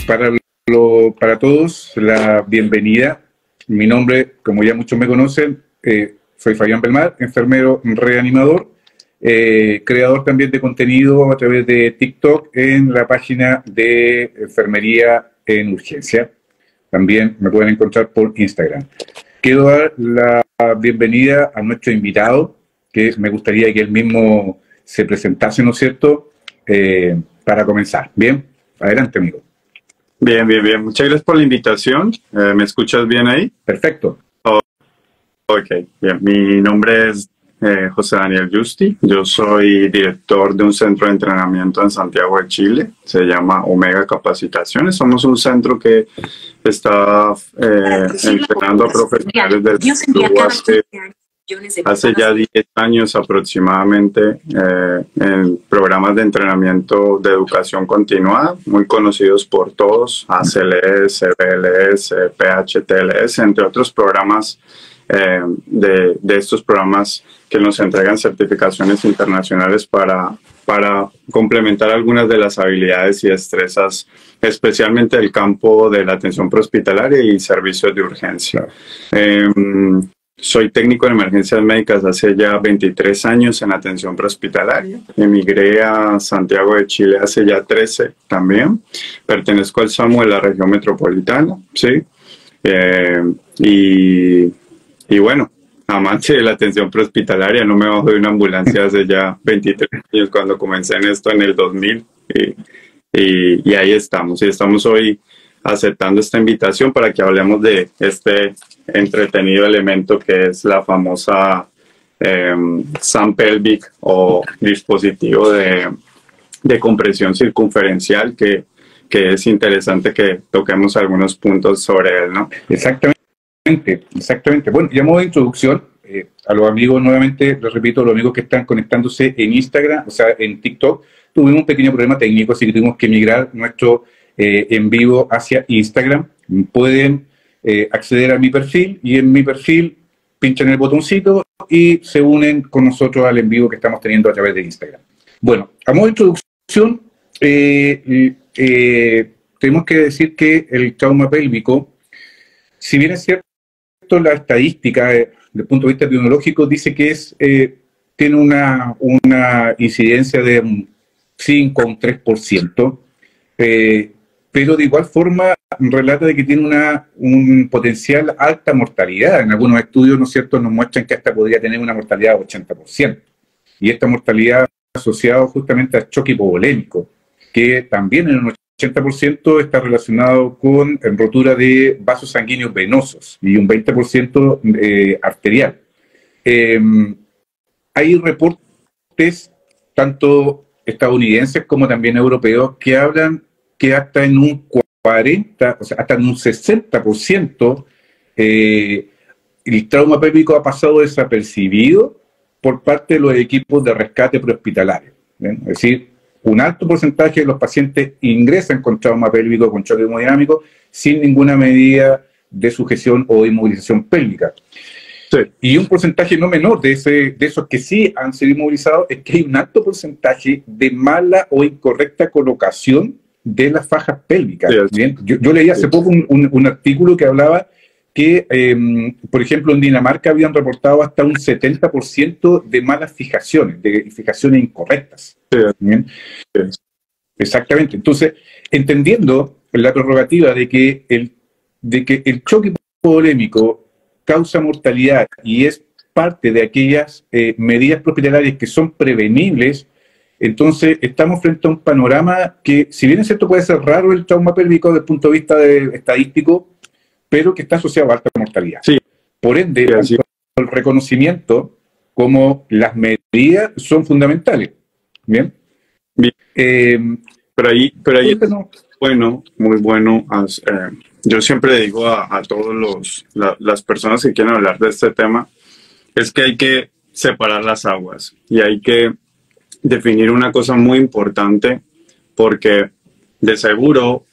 para, para todos, la bienvenida. Mi nombre, como ya muchos me conocen, soy Fabián Belmar, enfermero reanimador, creador también de contenido a través de TikTok en la página de Enfermería en Urgencia. También me pueden encontrar por Instagram. Quiero dar la bienvenida a nuestro invitado, que me gustaría que él mismo se presentase, ¿no es cierto?, para comenzar. Bien, adelante, amigo. Bien, bien, bien. Muchas gracias por la invitación. ¿Me escuchas bien ahí? Perfecto. Ok, bien. Mi nombre es José Daniel Yusti. Yo soy director de un centro de entrenamiento en Santiago de Chile. Se llama Omega Capacitaciones. Somos un centro que está entrenando a profesionales del club hace ya 10 años aproximadamente en programas de entrenamiento de educación continuada, muy conocidos por todos, ACLS, BLS, PHTLS, entre otros programas de estos programas que nos entregan certificaciones internacionales para complementar algunas de las habilidades y destrezas, especialmente el campo de la atención prehospitalaria y servicios de urgencia. Soy técnico en emergencias médicas hace ya 23 años en atención prehospitalaria. Emigré a Santiago de Chile hace ya 13 también. Pertenezco al SAMU de la región metropolitana, ¿sí? Y bueno, amante de la atención prehospitalaria, no me bajo de una ambulancia hace ya 23 años cuando comencé en esto en el 2000. Y ahí estamos. Y estamos hoy aceptando esta invitación para que hablemos de este entretenido elemento que es la famosa SAM pelvic o dispositivo de compresión circunferencial que es interesante que toquemos algunos puntos sobre él, ¿no? Exactamente. Bueno, ya modo de introducción, a los amigos nuevamente, les repito, los amigos que están conectándose en Instagram, o sea, en TikTok, tuvimos un pequeño problema técnico, así que tuvimos que migrar nuestro en vivo hacia Instagram. Pueden acceder a mi perfil y en mi perfil pinchan el botoncito y se unen con nosotros al en vivo que estamos teniendo a través de Instagram. Bueno, a modo de introducción, tenemos que decir que el trauma pélvico, si bien es cierto, la estadística desde el punto de vista epidemiológico dice que tiene una incidencia de un 5 o un 3%, pero de igual forma relata de que tiene un potencial alta mortalidad. En algunos estudios, ¿no es cierto?, nos muestran que hasta podría tener una mortalidad de 80%. Y esta mortalidad asociada justamente al choque hipovolémico, que también en un 80% está relacionado con rotura de vasos sanguíneos venosos y un 20% arterial. Hay reportes, tanto estadounidenses como también europeos, que hablan que hasta en un 40, o sea, hasta en un 60%, el trauma pélvico ha pasado desapercibido por parte de los equipos de rescate prehospitalario. Es decir, un alto porcentaje de los pacientes ingresan con trauma pélvico, con choque hemodinámico, sin ninguna medida de sujeción o inmovilización pélvica. Sí. Y un porcentaje no menor de esos que sí han sido inmovilizados es que hay un alto porcentaje de mala o incorrecta colocación de las fajas pélvicas. Sí. Bien, yo leí hace poco un artículo que hablaba que, por ejemplo, en Dinamarca habían reportado hasta un 70% de malas fijaciones, de fijaciones incorrectas. Sí. ¿Bien? Sí. Exactamente. Entonces, entendiendo la prerrogativa de que el choque hipovolémico causa mortalidad y es parte de aquellas medidas prehospitalarias que son prevenibles, entonces estamos frente a un panorama que, si bien es cierto, puede ser raro el trauma pélvico desde el punto de vista estadístico, pero que está asociado a alta mortalidad. Sí. Por ende, sí, el reconocimiento como las medidas son fundamentales. ¿Bien? Bien. Pero ahí bueno, muy bueno. Yo siempre digo a todos las personas que quieren hablar de este tema, es que hay que separar las aguas y hay que definir una cosa muy importante, porque de seguro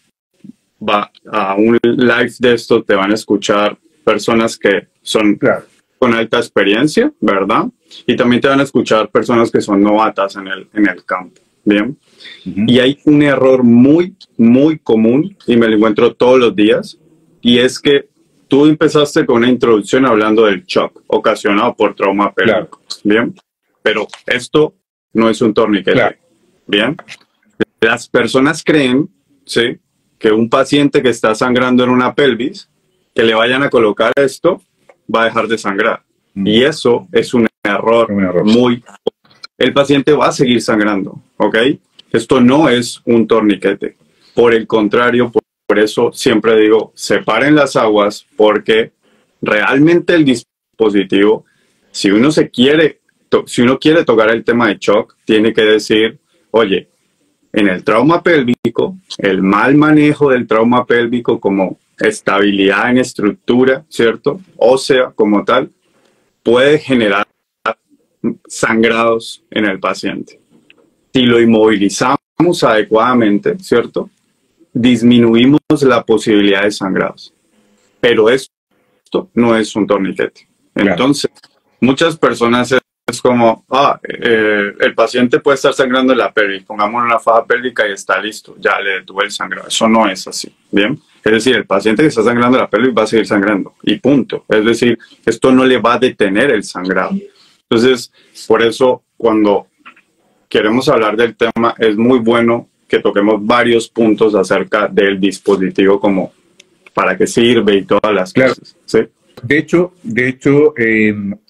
a un live de esto te van a escuchar personas que son con alta experiencia, ¿verdad? Y también te van a escuchar personas que son novatas en el campo. ¿bien? Ujú. Y hay un error muy, muy común, y me lo encuentro todos los días, y es que tú empezaste con una introducción hablando del shock ocasionado por trauma pélvico, ¿bien? Pero esto no es un torniquete, Claro. ¿bien? Las personas creen, ¿sí?, que un paciente que está sangrando en una pelvis, que le vayan a colocar esto, va a dejar de sangrar. Y eso es un error, muy... El paciente va a seguir sangrando, ¿ok? Esto no es un torniquete. Por el contrario, por eso siempre digo, separen las aguas, porque realmente el dispositivo, si uno quiere tocar el tema de shock, tiene que decir, oye, en el trauma pélvico, el mal manejo del trauma pélvico como estabilidad en estructura, ¿cierto? Ósea como tal, puede generar sangrados en el paciente. Si lo inmovilizamos adecuadamente, ¿cierto?, disminuimos la posibilidad de sangrados. Pero esto no es un torniquete. Entonces, muchas personas es como, el paciente puede estar sangrando en la pelvis, pongámosle una faja pélvica y está listo, ya le detuvo el sangrado. Eso no es así, ¿bien? Es decir, el paciente que está sangrando en la pelvis va a seguir sangrando y punto. Es decir, esto no le va a detener el sangrado. Entonces, por eso, cuando queremos hablar del tema, es muy bueno que toquemos varios puntos acerca del dispositivo, como para qué sirve y todas las cosas, ¿sí? De hecho,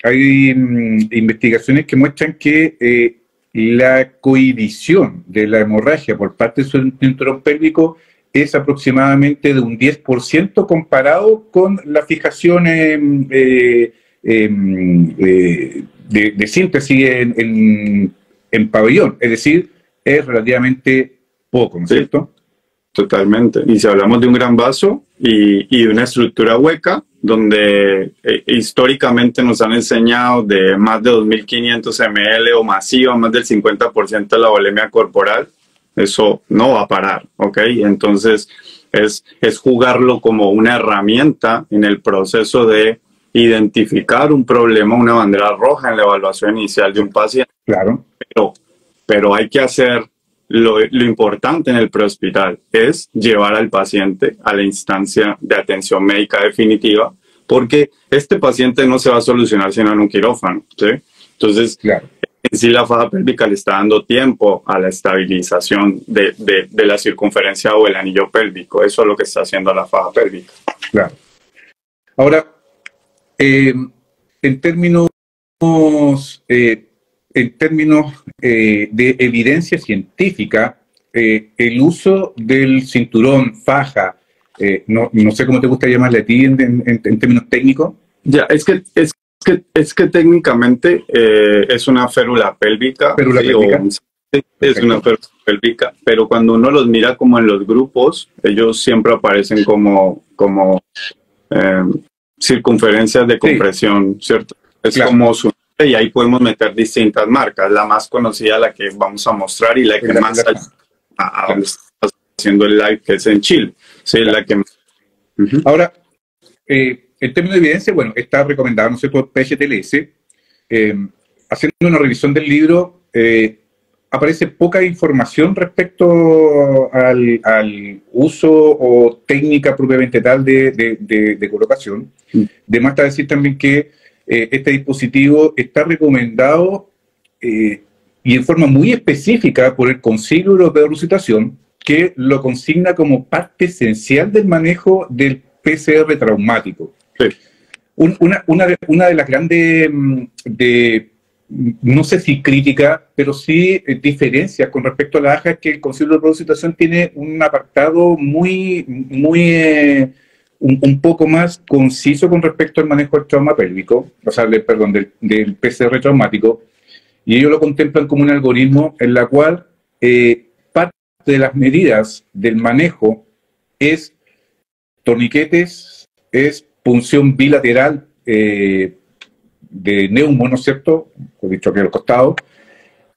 hay investigaciones que muestran que la cohibición de la hemorragia por parte del cinturón pélvico es aproximadamente de un 10% comparado con la fijación de síntesis en pabellón. Es decir, es relativamente poco, ¿no es cierto? Totalmente. Y si hablamos de un gran vaso y de una estructura hueca, donde históricamente nos han enseñado de más de 2.500 ml o masiva, más del 50% de la volemia corporal, eso no va a parar, ¿ok? Entonces es jugarlo como una herramienta en el proceso de identificar un problema, una bandera roja en la evaluación inicial de un paciente. Claro. Pero hay que hacer lo importante en el prehospital, es llevar al paciente a la instancia de atención médica definitiva, porque este paciente no se va a solucionar sino en un quirófano, ¿sí? Entonces, en sí la faja pélvica le está dando tiempo a la estabilización de la circunferencia o el anillo pélvico. Eso es lo que está haciendo la faja pélvica. Claro. Ahora, en términos de evidencia científica, el uso del cinturón, faja, no sé cómo te gusta llamarle a ti en términos técnicos. Ya, es que técnicamente es una férula pélvica. Es una férula pélvica, pero cuando uno los mira como en los grupos, ellos siempre aparecen como circunferencias de compresión, ¿cierto? Es como su... Y ahí podemos meter distintas marcas. La más conocida, la que vamos a mostrar, y la que más a donde estamos haciendo el live, que es en Chile. Sí, la que... Ahora, en términos de evidencia, bueno, está recomendado, ¿no es cierto?, PHTLS. Haciendo una revisión del libro, aparece poca información respecto al uso o técnica propiamente tal de colocación. De más está decir también que este dispositivo está recomendado y en forma muy específica por el Concilio Europeo de Resucitación, que lo consigna como parte esencial del manejo del PCR traumático. Sí. Una de las grandes, no sé si crítica, pero sí diferencias con respecto a la AJA, es que el Concilio Europeo de Resucitación tiene un apartado un poco más conciso con respecto al manejo del trauma pélvico, o sea, del PCR traumático, y ellos lo contemplan como un algoritmo en la cual parte de las medidas del manejo es torniquetes, es punción bilateral de neumo, ¿no es cierto?, he dicho aquí al costado,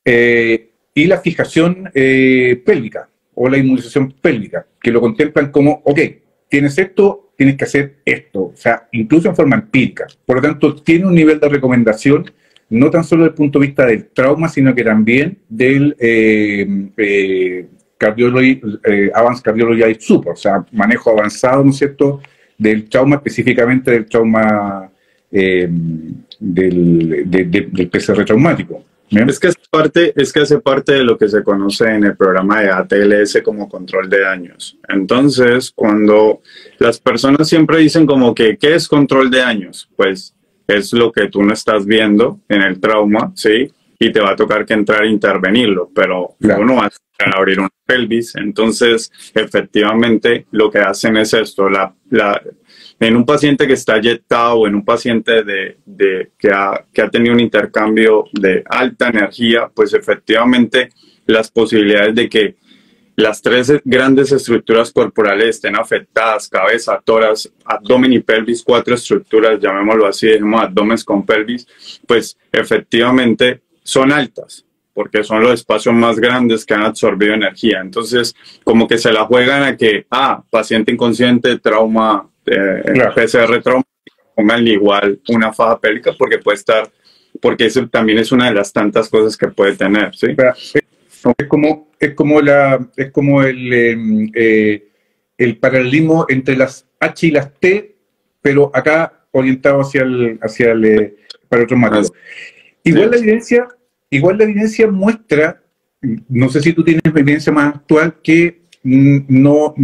y la fijación pélvica, o la inmunización pélvica, que lo contemplan como, ok, tienes esto, tienes que hacer esto, o sea, incluso en forma empírica. Por lo tanto, tiene un nivel de recomendación no tan solo desde el punto de vista del trauma, sino que también del Advanced Cardiology Support, o sea, manejo avanzado, ¿no es cierto?, del trauma, específicamente del trauma del PCR traumático. ¿Bien? Es que hace parte de lo que se conoce en el programa de ATLS como control de daños. Entonces, cuando las personas siempre dicen como que, ¿qué es control de daños? Pues es lo que tú no estás viendo en el trauma, ¿sí? Y te va a tocar que entrar a intervenirlo, pero claro, no vas a abrir una pelvis. Entonces, efectivamente, lo que hacen es esto. En un paciente que está eyectado o en un paciente que ha tenido un intercambio de alta energía, pues efectivamente las posibilidades de que las tres grandes estructuras corporales estén afectadas: cabeza, tórax, abdomen y pelvis, 4 estructuras, llamémoslo así, digamos abdomen con pelvis, pues efectivamente son altas, porque son los espacios más grandes que han absorbido energía. Entonces, como que se la juegan a que, paciente inconsciente, trauma, claro, PCR trauma, pónganle igual una faja pélvica, porque eso también es una de las tantas cosas que puede tener, ¿sí? Es como el paralelismo entre las H y las T, pero acá orientado hacia el paratraumático. Igual la evidencia muestra, no sé si tú tienes evidencia más actual, que no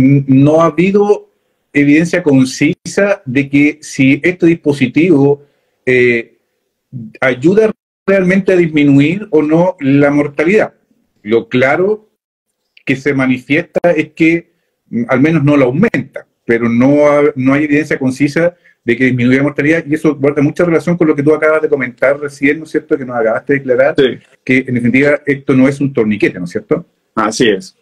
ha habido evidencia concisa de que si este dispositivo ayuda realmente a disminuir o no la mortalidad. Lo claro que se manifiesta es que al menos no la aumenta, pero no hay evidencia concisa de que disminuya la mortalidad, y eso guarda mucha relación con lo que tú acabas de comentar recién, ¿no es cierto?, que nos acabaste de declarar, sí, que en definitiva esto no es un torniquete, ¿no es cierto? Así es.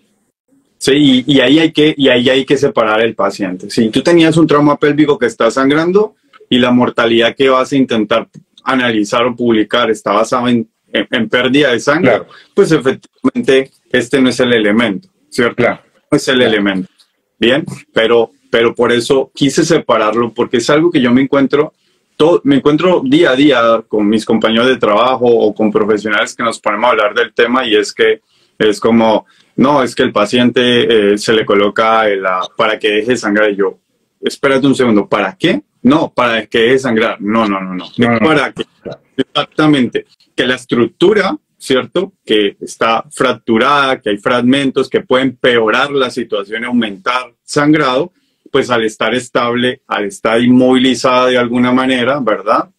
Sí, y ahí hay que separar el paciente. Si tú tenías un trauma pélvico que está sangrando y la mortalidad que vas a intentar analizar o publicar está basada en pérdida de sangre, claro, pues efectivamente este no es el elemento, ¿cierto? Claro. No es el elemento. Bien, pero por eso quise separarlo, porque es algo que yo me encuentro día a día con mis compañeros de trabajo o con profesionales que nos ponemos a hablar del tema, y es que es como, no, es que el paciente se le coloca para que deje de sangrar. Y yo, espérate un segundo, ¿para qué? No, para que deje de sangrar. No. Para que, exactamente, que la estructura, ¿cierto?, que está fracturada, que hay fragmentos que pueden empeorar la situación y aumentar sangrado, pues al estar estable, al estar inmovilizada de alguna manera, ¿verdad?,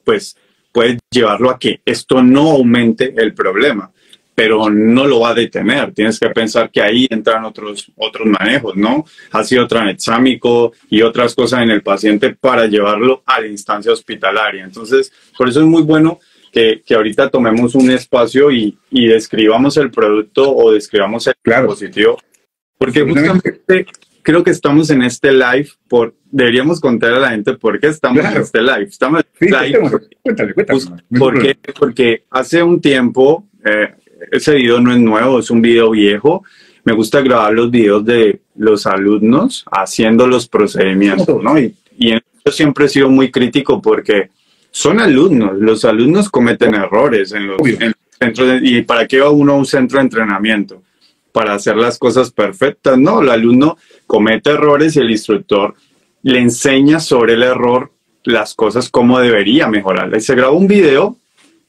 pues puede llevarlo a que esto no aumente el problema, pero no lo va a detener. Tienes que pensar que ahí entran otros manejos, ¿no? Ácido tranexámico y otras cosas en el paciente para llevarlo a la instancia hospitalaria. Entonces, por eso es muy bueno que ahorita tomemos un espacio y describamos el producto o describamos el dispositivo, porque justamente creo que estamos en este live, deberíamos contar a la gente por qué estamos en este live. Estamos en este live cuéntale. Porque hace un tiempo, ese video no es nuevo, es un video viejo. Me gusta grabar los videos de los alumnos haciendo los procedimientos, ¿no? Y yo siempre he sido muy crítico porque son alumnos, los alumnos cometen errores en los centros ¿y para qué va uno a un centro de entrenamiento? Para hacer las cosas perfectas. No, el alumno comete errores y el instructor le enseña sobre el error las cosas como debería mejorarla. Y se grabó un video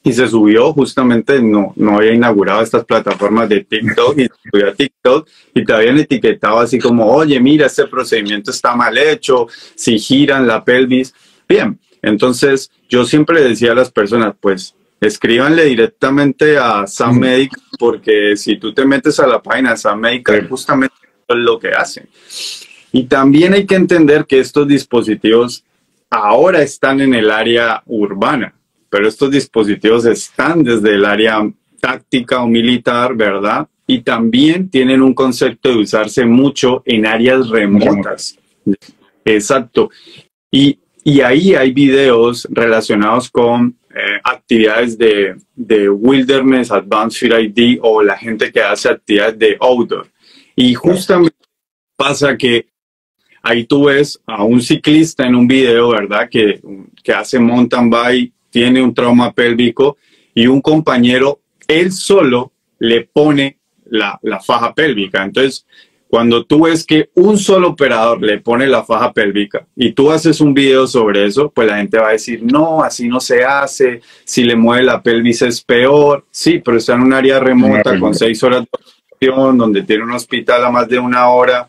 y se subió, justamente no había inaugurado estas plataformas de TikTok, y se subió a TikTok y te habían etiquetado así como, oye, mira, este procedimiento está mal hecho, si giran la pelvis. Bien, entonces yo siempre le decía a las personas, pues escríbanle directamente a Sam Medical, porque si tú te metes a la página de Sam Medical, justamente eso es lo que hacen. Y también hay que entender que estos dispositivos ahora están en el área urbana, pero estos dispositivos están desde el área táctica o militar, ¿verdad? Y también tienen un concepto de usarse mucho en áreas remotas. Exacto. Y ahí hay videos relacionados con actividades de Wilderness Advanced Field ID o la gente que hace actividades de outdoor. Y justamente pasa que ahí tú ves a un ciclista en un video, ¿verdad?, que hace mountain bike tiene un trauma pélvico y un compañero, él solo le pone la faja pélvica. Entonces, cuando tú ves que un solo operador le pone la faja pélvica y tú haces un video sobre eso, pues la gente va a decir, no, así no se hace, si le mueve la pelvis es peor. Sí, pero está en un área remota con 6 horas de operación, donde tiene un hospital a más de 1 hora.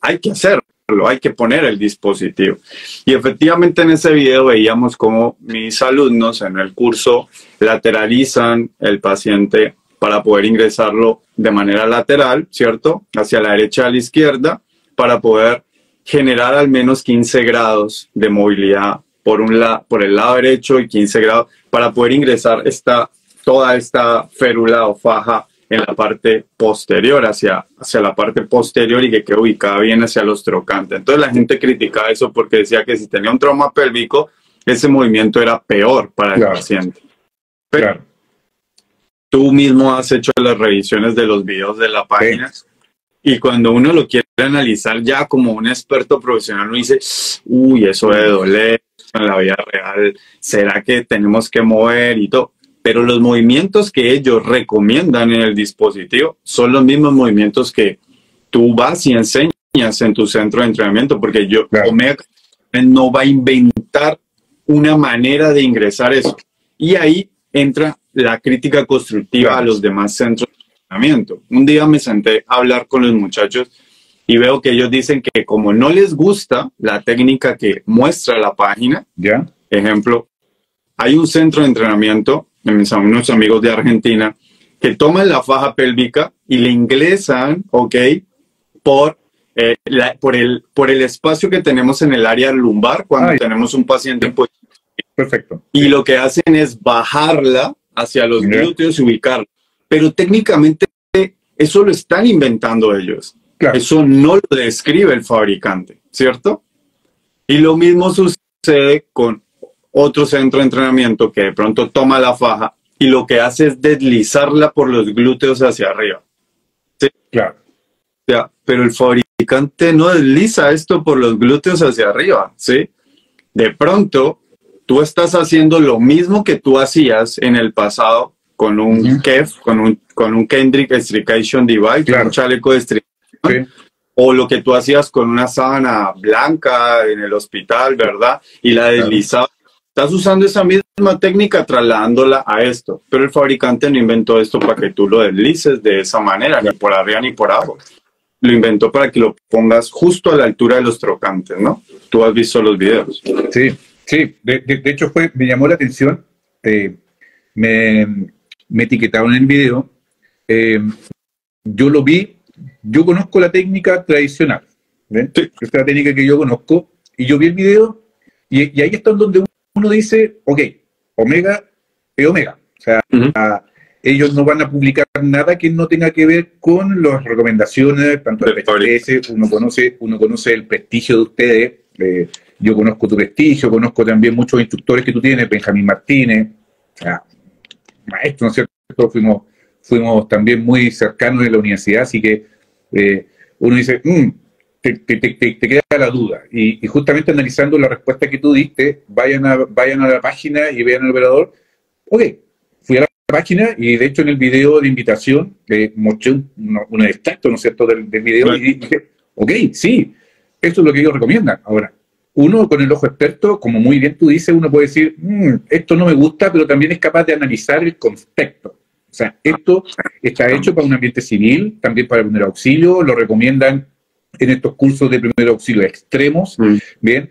Hay que hacerlo, hay que poner el dispositivo. Y efectivamente en ese video veíamos cómo mis alumnos en el curso lateralizan el paciente para poder ingresarlo de manera lateral, ¿cierto? Hacia la derecha y a la izquierda, para poder generar al menos 15 grados de movilidad por el lado derecho y 15 grados para poder ingresar toda esta férula o faja en la parte posterior, hacia la parte posterior y que quede ubicada bien hacia los trocantes. Entonces la gente criticaba eso porque decía que si tenía un trauma pélvico, ese movimiento era peor para el paciente. Pero tú mismo has hecho las revisiones de los videos de la página y cuando uno lo quiere analizar ya como un experto profesional, uno dice, uy, eso debe doler en la vida real, ¿será que tenemos que mover y todo? Pero los movimientos que ellos recomiendan en el dispositivo son los mismos movimientos que tú vas y enseñas en tu centro de entrenamiento, porque Omega no va a inventar una manera de ingresar eso. Y ahí entra la crítica constructiva a los demás centros de entrenamiento. Un día me senté a hablar con los muchachos y veo que ellos dicen que como no les gusta la técnica que muestra la página, ejemplo, hay un centro de entrenamiento, unos amigos de Argentina, que toman la faja pélvica y le ingresan, por el espacio que tenemos en el área lumbar cuando tenemos un paciente en posición. Perfecto. Y lo que hacen es bajarla hacia los glúteos y ubicarla. Pero técnicamente eso lo están inventando ellos. Eso no lo describe el fabricante, ¿cierto? Y lo mismo sucede con otro centro de entrenamiento que de pronto toma la faja y lo que hace es deslizarla por los glúteos hacia arriba. ¿Sí? Claro. O sea, pero el fabricante no desliza esto por los glúteos hacia arriba, ¿sí? De pronto, tú estás haciendo lo mismo que tú hacías en el pasado con un KEF, con un Kendrick Extrication Device, con un chaleco de extricación, o lo que tú hacías con una sábana blanca en el hospital, ¿verdad? Y la deslizabas. Estás usando esa misma técnica trasladándola a esto, pero el fabricante no inventó esto para que tú lo deslices de esa manera, ni por arriba ni por abajo. Lo inventó para que lo pongas justo a la altura de los trocantes, ¿no? Tú has visto los videos. Sí, sí. De hecho me llamó la atención. Me etiquetaron en el video. Yo lo vi. Yo conozco la técnica tradicional. ¿Ven? Sí. Esta es la técnica que yo conozco. Y yo vi el video y ahí está donde uno dice, ok, Omega es Omega. O sea, ellos no van a publicar nada que no tenga que ver con las recomendaciones, tanto del PHS, uno conoce el prestigio de ustedes, yo conozco tu prestigio, conozco también muchos instructores que tú tienes, Benjamín Martínez, o sea, maestro, ¿no es cierto? Fuimos también muy cercanos en la universidad, así que uno dice, te queda la duda. Y justamente analizando la respuesta que tú diste, vayan a la página y vean el operador. Ok, fui a la página y de hecho en el video de invitación mostré un extracto, ¿no es cierto?, del video y dije, ok, sí, esto es lo que ellos recomiendan. Ahora, uno con el ojo experto, como muy bien tú dices, uno puede decir, esto no me gusta, pero también es capaz de analizar el contexto. O sea, esto está hecho para un ambiente civil, también para el primer auxilio, lo recomiendan en estos cursos de primer auxilio extremos, ¿bien?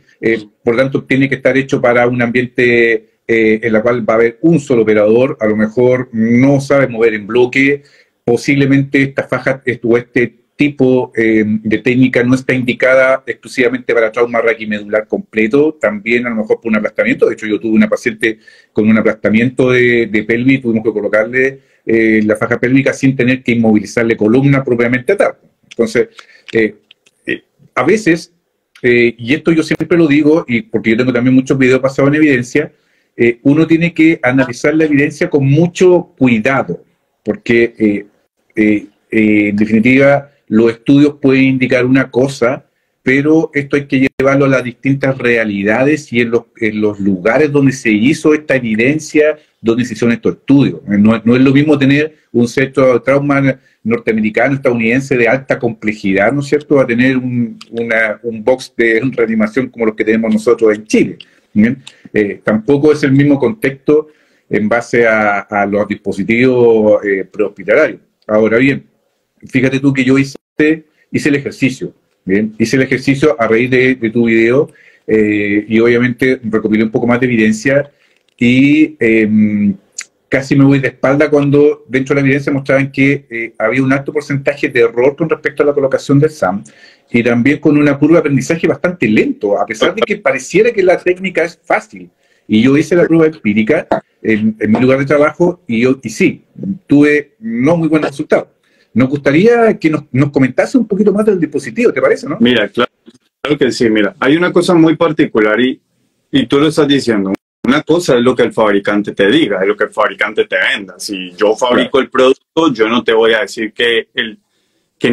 Por tanto, tiene que estar hecho para un ambiente en la cual va a haber un solo operador, a lo mejor no sabe mover en bloque, posiblemente esta faja o este tipo de técnica no está indicada exclusivamente para trauma raquimedular completo, también a lo mejor por un aplastamiento. De hecho, yo tuve una paciente con un aplastamiento de pelvis, tuvimos que colocarle la faja pélvica sin tener que inmovilizarle columna propiamente tal. Entonces, a veces, y esto yo siempre lo digo, y porque yo tengo también muchos videos basados en evidencia, uno tiene que analizar la evidencia con mucho cuidado, porque en definitiva los estudios pueden indicar una cosa, pero esto hay que llevarlo a las distintas realidades y en los lugares donde se hizo esta evidencia, donde se hicieron estos estudios. No es lo mismo tener un centro de trauma norteamericano, estadounidense de alta complejidad, ¿no es cierto?, a tener un box de reanimación como los que tenemos nosotros en Chile. ¿Bien? Tampoco es el mismo contexto en base a los dispositivos prehospitalarios. Ahora bien, fíjate tú que yo hice el ejercicio. Bien, hice el ejercicio a raíz de tu video y obviamente recopilé un poco más de evidencia y casi me voy de espalda cuando dentro de la evidencia mostraban que había un alto porcentaje de error con respecto a la colocación del SAM y también con una curva de aprendizaje bastante lento, a pesar de que pareciera que la técnica es fácil. Y yo hice la prueba empírica en mi lugar de trabajo y sí, tuve no muy buenos resultados. Nos gustaría que nos comentase un poquito más del dispositivo, ¿te parece, no? Mira, claro que sí. Mira, hay una cosa muy particular y tú lo estás diciendo. Una cosa es lo que el fabricante te diga, es lo que el fabricante te venda. Si yo fabrico el producto, yo no te voy a decir que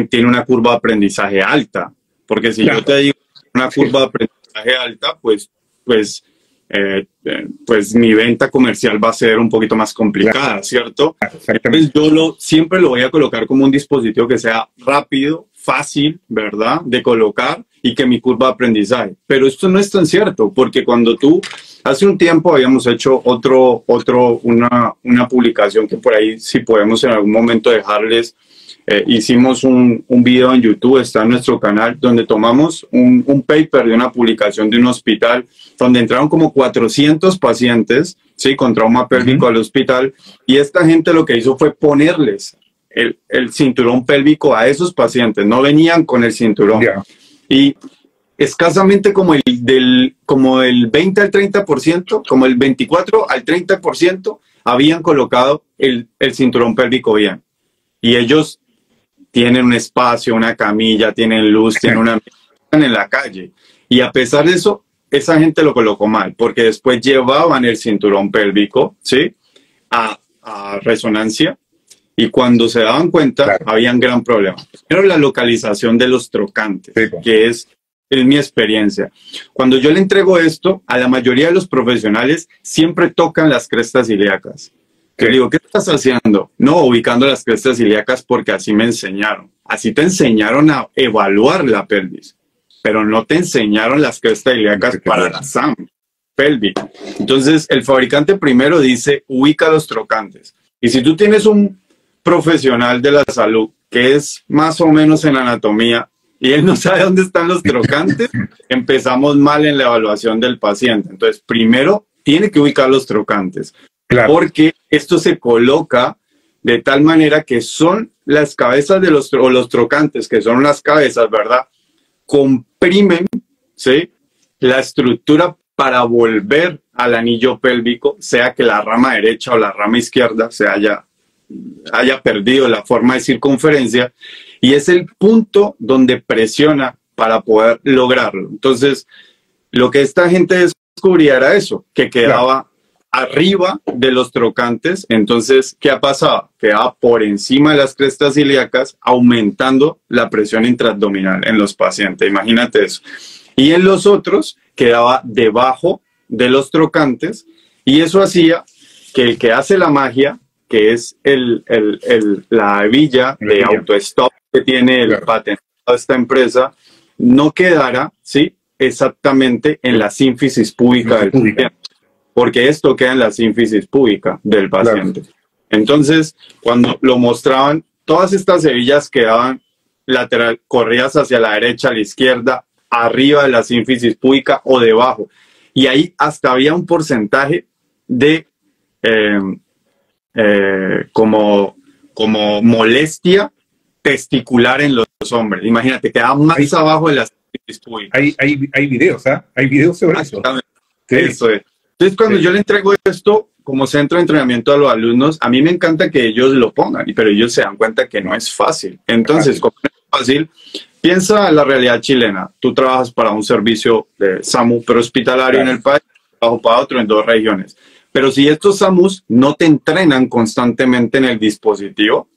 tiene una curva de aprendizaje alta. Porque si yo te digo una curva de aprendizaje alta, pues mi venta comercial va a ser un poquito más complicada, ¿cierto? Entonces yo siempre lo voy a colocar como un dispositivo que sea rápido, fácil, ¿verdad?, de colocar y que mi curva de aprendizaje. Pero esto no es tan cierto, porque cuando hace un tiempo habíamos hecho una publicación que por ahí, si podemos en algún momento dejarles, hicimos un video en YouTube, está en nuestro canal, donde tomamos un paper de una publicación de un hospital, donde entraron como 400 pacientes, ¿sí?, con trauma pélvico al hospital, y esta gente lo que hizo fue ponerles el cinturón pélvico a esos pacientes, no venían con el cinturón. Y escasamente como el 20 al 30%, como el 24 al 30% habían colocado el cinturón pélvico bien. Y ellos tienen un espacio, una camilla, tienen luz, tienen una en la calle. Y a pesar de eso, esa gente lo colocó mal, porque después llevaban el cinturón pélvico, ¿sí?, a resonancia, y cuando se daban cuenta, había un gran problema. Pero la localización de los trocantes, que es mi experiencia. Cuando yo le entrego esto, a la mayoría de los profesionales siempre tocan las crestas ilíacas. Yo digo, ¿qué estás haciendo? No, ubicando las crestas ilíacas porque así me enseñaron. Así te enseñaron a evaluar la pelvis, pero no te enseñaron las crestas ilíacas para la SAM pélvica. Entonces, el fabricante primero dice, ubica los trocantes. Y si tú tienes un profesional de la salud que es más o menos en anatomía y él no sabe dónde están los trocantes, empezamos mal en la evaluación del paciente. Entonces, primero tiene que ubicar los trocantes. Porque esto se coloca de tal manera que son las cabezas de los trocantes, que son las cabezas, ¿verdad? Comprimen, ¿sí?, la estructura para volver al anillo pélvico, sea que la rama derecha o la rama izquierda se haya perdido la forma de circunferencia, y es el punto donde presiona para poder lograrlo. Entonces, lo que esta gente descubría era eso, que quedaba arriba de los trocantes. Entonces, ¿qué ha pasado? Quedaba por encima de las crestas ilíacas, aumentando la presión intraabdominal en los pacientes. Imagínate eso. Y en los otros, quedaba debajo de los trocantes, y eso hacía que el que hace la magia, que es la hebilla de autostop que tiene el patentado de esta empresa, no quedara, ¿sí?, exactamente en la sínfisis púbica del paciente, porque esto queda en la sínfisis púbica del paciente. Entonces, cuando lo mostraban, todas estas hebillas quedaban lateral, corridas hacia la derecha, a la izquierda, arriba de la sínfisis púbica o debajo. Y ahí hasta había un porcentaje de como molestia testicular en los hombres. Imagínate, quedaba más abajo de la sínfisis púbica. Hay videos, ¿ah? Hay videos sobre eso. Eso es. Entonces, cuando yo le entrego esto como centro de entrenamiento a los alumnos, a mí me encanta que ellos lo pongan, pero ellos se dan cuenta que no es fácil. Entonces, como no es fácil, piensa en la realidad chilena. Tú trabajas para un servicio de SAMU prehospitalario en el país, trabajo para otro en 2 regiones. Pero si estos SAMUs no te entrenan constantemente en el dispositivo,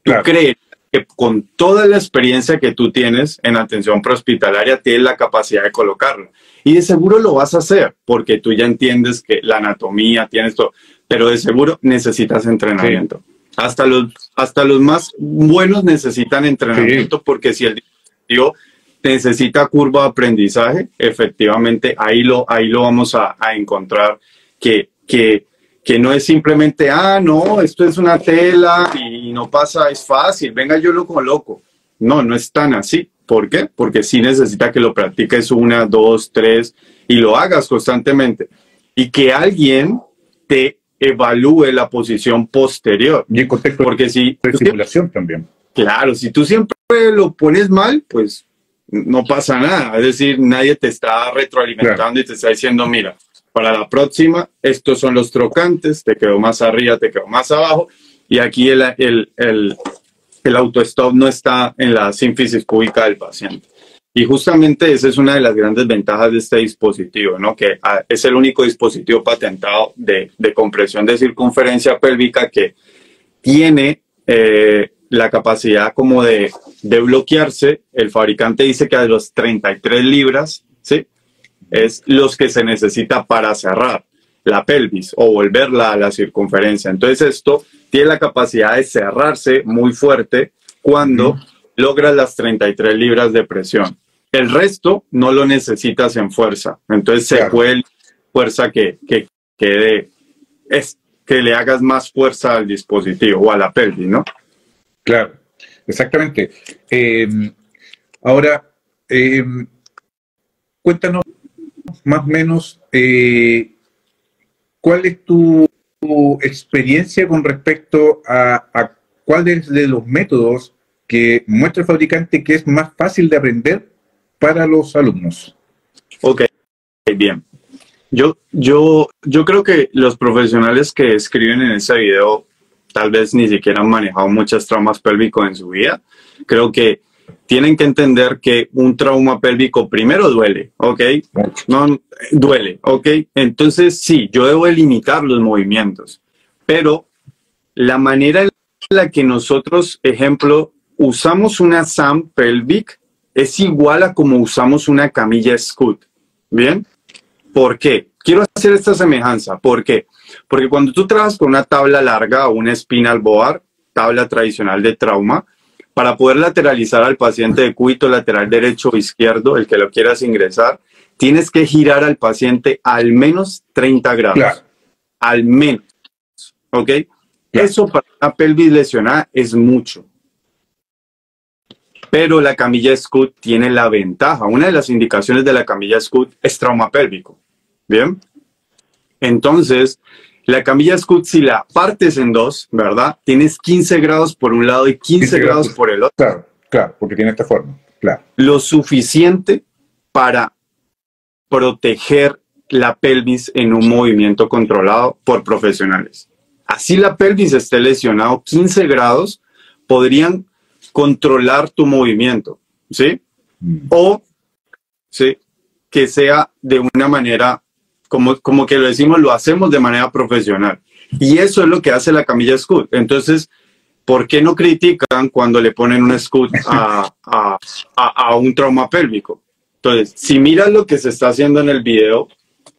¿tú crees que con toda la experiencia que tú tienes en atención prehospitalaria, tienes la capacidad de colocarlo. Y de seguro lo vas a hacer, porque tú ya entiendes que la anatomía, tienes todo, pero de seguro necesitas entrenamiento. Sí. Hasta los más buenos necesitan entrenamiento, sí, porque si el dispositivo necesita curva de aprendizaje, efectivamente ahí lo vamos a encontrar que no es simplemente, no, esto es una tela y no pasa, es fácil, venga yo lo coloco. No, no es tan así. ¿Por qué? Porque sí necesita que lo practiques 1, 2, 3 y lo hagas constantemente. Y que alguien te evalúe la posición posterior. Y en contexto porque si de simulación también. Claro, si tú siempre lo pones mal, pues no pasa nada. Es decir, nadie te está retroalimentando, claro, y te está diciendo, mira, para la próxima, estos son los trocantes, te quedó más arriba, te quedó más abajo, y aquí el autostop no está en la sínfisis cúbica del paciente. Y justamente esa es una de las grandes ventajas de este dispositivo, ¿no? Que es el único dispositivo patentado de compresión de circunferencia pélvica que tiene la capacidad como de bloquearse. El fabricante dice que a los 33 libras, ¿sí?, es los que se necesita para cerrar la pelvis o volverla a la circunferencia. Entonces esto tiene la capacidad de cerrarse muy fuerte cuando logras las 33 libras de presión. El resto no lo necesitas en fuerza. Entonces se puede fuerza que le hagas más fuerza al dispositivo o a la pelvis, ¿no? Claro, exactamente. Ahora, cuéntanos más o menos cuál es tu experiencia con respecto a cuáles de los métodos que muestra el fabricante que es más fácil de aprender para los alumnos. Ok, bien. Yo creo que los profesionales que escriben en ese video tal vez ni siquiera han manejado muchos traumas pélvicos en su vida. Creo que tienen que entender que un trauma pélvico primero duele, ¿ok? No, duele, ¿ok? Entonces sí, yo debo limitar los movimientos, pero la manera en la que nosotros, ejemplo, usamos una SAM pelvic es igual a como usamos una camilla Scoot, ¿bien? ¿Por qué? Quiero hacer esta semejanza. ¿Por qué? Porque cuando tú trabajas con una tabla larga o una spinal board, tabla tradicional de trauma, para poder lateralizar al paciente de cúbito lateral derecho o izquierdo, el que lo quieras ingresar, tienes que girar al paciente al menos 30 grados. Claro. Al menos. ¿Ok? Claro. Eso para una pelvis lesionada es mucho. Pero la camilla Scoot tiene la ventaja. Una de las indicaciones de la camilla Scoot es trauma pélvico. ¿Bien? Entonces, la camilla Scoot, si la partes en dos, ¿verdad? Tienes 15 grados por un lado y 15 grados por el otro. Claro, claro, porque tiene esta forma. Claro. Lo suficiente para proteger la pelvis en un movimiento controlado por profesionales. Así la pelvis esté lesionado 15 grados, podrían controlar tu movimiento, ¿sí? O, ¿sí?, que sea de una manera, como que lo decimos, lo hacemos de manera profesional. Y eso es lo que hace la camilla Scoot. Entonces, ¿por qué no critican cuando le ponen un Scoot a un trauma pélvico? Entonces, si miras lo que se está haciendo en el video,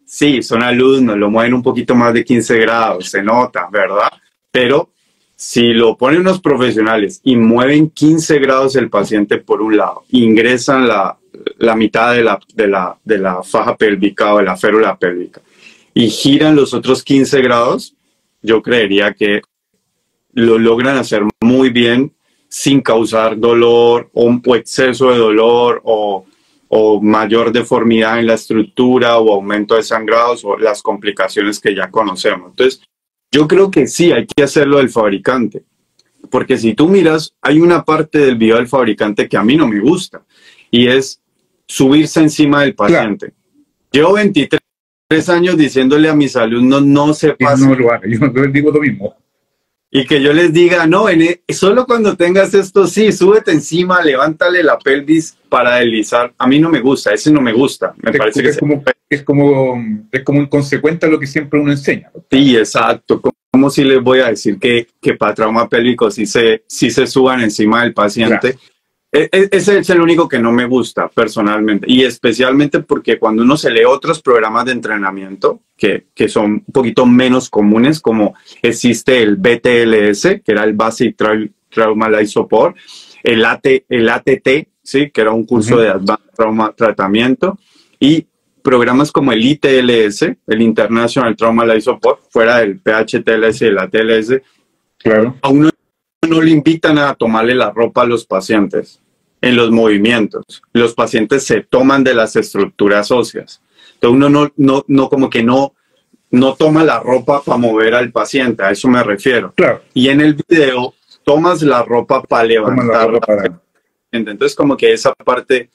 sí, son alumnos, lo mueven un poquito más de 15 grados, se nota, ¿verdad? Pero si lo ponen unos profesionales y mueven 15 grados el paciente por un lado, ingresan la mitad de la faja pélvica o de la férula pélvica y giran los otros 15 grados, yo creería que lo logran hacer muy bien sin causar dolor o exceso de dolor o mayor deformidad en la estructura o aumento de sangrados o las complicaciones que ya conocemos. Entonces, yo creo que sí, hay que hacerlo del fabricante. Porque si tú miras, hay una parte del video del fabricante que a mí no me gusta. Y es subirse encima del paciente. Claro. Llevo 23 años diciéndole a mis alumnos, no se pasen. No lo hagan, yo les digo lo mismo. Y que yo les diga, no, solo cuando tengas esto, sí, súbete encima, levántale la pelvis para deslizar. A mí no me gusta, ese no me gusta. Me parece que es es como inconsecuente a lo que siempre uno enseña. Sí, exacto. ¿Cómo si les voy a decir que para trauma pélvico sí se suban encima del paciente? Claro. Ese es el único que no me gusta personalmente, y especialmente porque cuando uno se lee otros programas de entrenamiento que son un poquito menos comunes, como existe el BTLS, que era el Basic Trauma Life Support, el ATT, ¿sí? Que era un curso de Advanced Trauma Tratamiento, y programas como el ITLS, el International Trauma Life Support, fuera del PHTLS y el ATLS, claro. A uno no le invitan a tomarle la ropa a los pacientes en los movimientos. Los pacientes se toman de las estructuras óseas. Entonces uno no como que no toma la ropa para mover al paciente, a eso me refiero. Claro. Y en el video tomas la ropa para levantarla. Entonces como que esa parte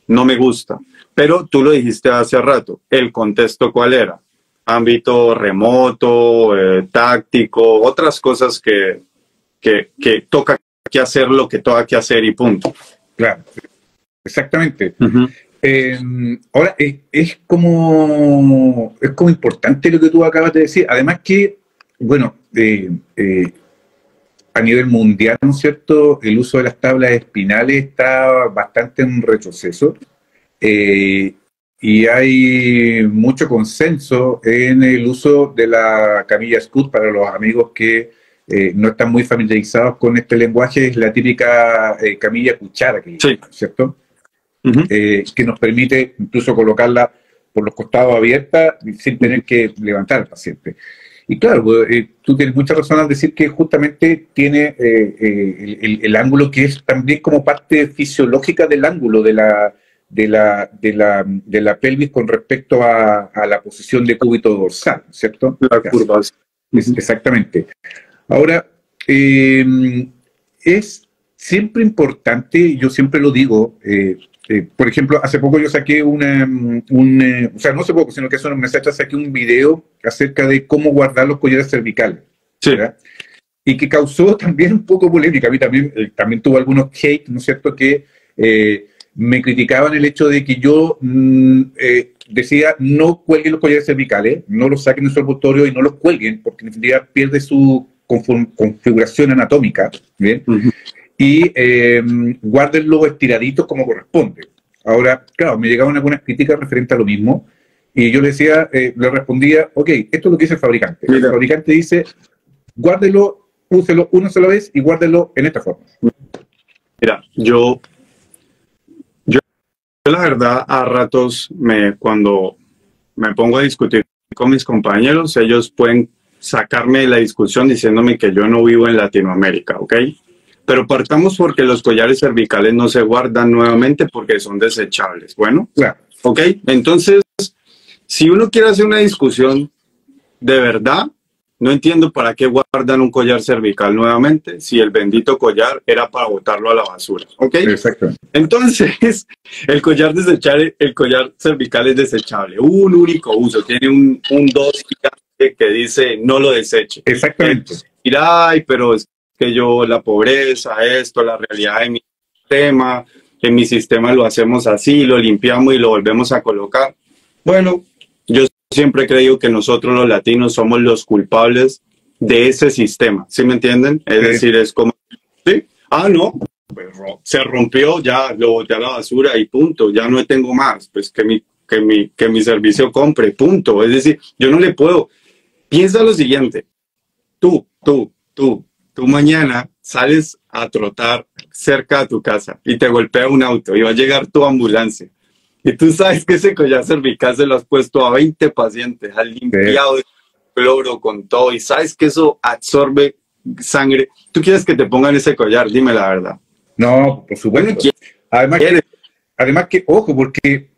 no me gusta. Pero tú lo dijiste hace rato, el contexto ¿cuál era? Ámbito remoto, táctico, otras cosas que toca que hacer lo que toca que hacer y punto. Claro, exactamente. Ahora, es como importante lo que tú acabas de decir. Además que, bueno, a nivel mundial, ¿no es cierto?, el uso de las tablas espinales está bastante en retroceso. Y hay mucho consenso en el uso de la camilla Scoot. Para los amigos que no están muy familiarizados con este lenguaje, es la típica camilla cuchara, sí, ¿cierto? Que nos permite incluso colocarla por los costados abierta sin tener que levantar al paciente. Y claro, tú tienes mucha razón al decir que justamente tiene el ángulo que es también como parte fisiológica del ángulo de la pelvis con respecto a la posición de cúbito dorsal, ¿cierto? La curva. Exactamente. Ahora, es siempre importante, yo siempre lo digo, por ejemplo, hace poco yo saqué o sea, no hace poco, sino que hace unos meses saqué un video acerca de cómo guardar los collares cervicales. Sí. ¿Verdad? Y que causó también un poco polémica. A mí también tuvo algunos hate, ¿no es cierto?, que me criticaban el hecho de que yo decía no cuelguen los collares cervicales, no los saquen de su repertorio y no los cuelguen, porque en definitiva pierde su configuración anatómica, ¿bien? Y guárdenlos estiraditos como corresponde. Ahora, claro, me llegaban algunas críticas referentes a lo mismo, y yo le respondía, ok, esto es lo que dice el fabricante. Mira. El fabricante dice, guárdelo, úselo una sola vez y guárdelo en esta forma. Mira, yo la verdad, a ratos, cuando me pongo a discutir con mis compañeros, ellos pueden sacarme de la discusión diciéndome que yo no vivo en Latinoamérica, ¿ok? Pero partamos porque los collares cervicales no se guardan nuevamente porque son desechables. Bueno, claro. ¿Ok? Entonces, si uno quiere hacer una discusión de verdad, no entiendo para qué guardan un collar cervical nuevamente si el bendito collar era para botarlo a la basura. ¿Ok? Exacto. Entonces, el collar cervical es desechable. Un único uso. Tiene un 2 que dice no lo deseche. Exactamente. Mira, ay, pero es que la pobreza, esto, la realidad de mi sistema, en mi sistema lo hacemos así, lo limpiamos y lo volvemos a colocar. Bueno, yo siempre he creído que nosotros los latinos somos los culpables de ese sistema, ¿sí me entienden? Es decir, es como, ¿sí? No, pues se rompió, ya lo boté a la basura y punto, ya no tengo más, pues que mi servicio compre, punto. Es decir, yo no le puedo. Piensa lo siguiente, tú mañana sales a trotar cerca de tu casa y te golpea un auto y va a llegar tu ambulancia. Y tú sabes que ese collar cervical se lo has puesto a 20 pacientes, has limpiado de cloro con todo y sabes que eso absorbe sangre. ¿Tú quieres que te pongan ese collar? Dime la verdad. No, por supuesto. Además que, ojo, porque,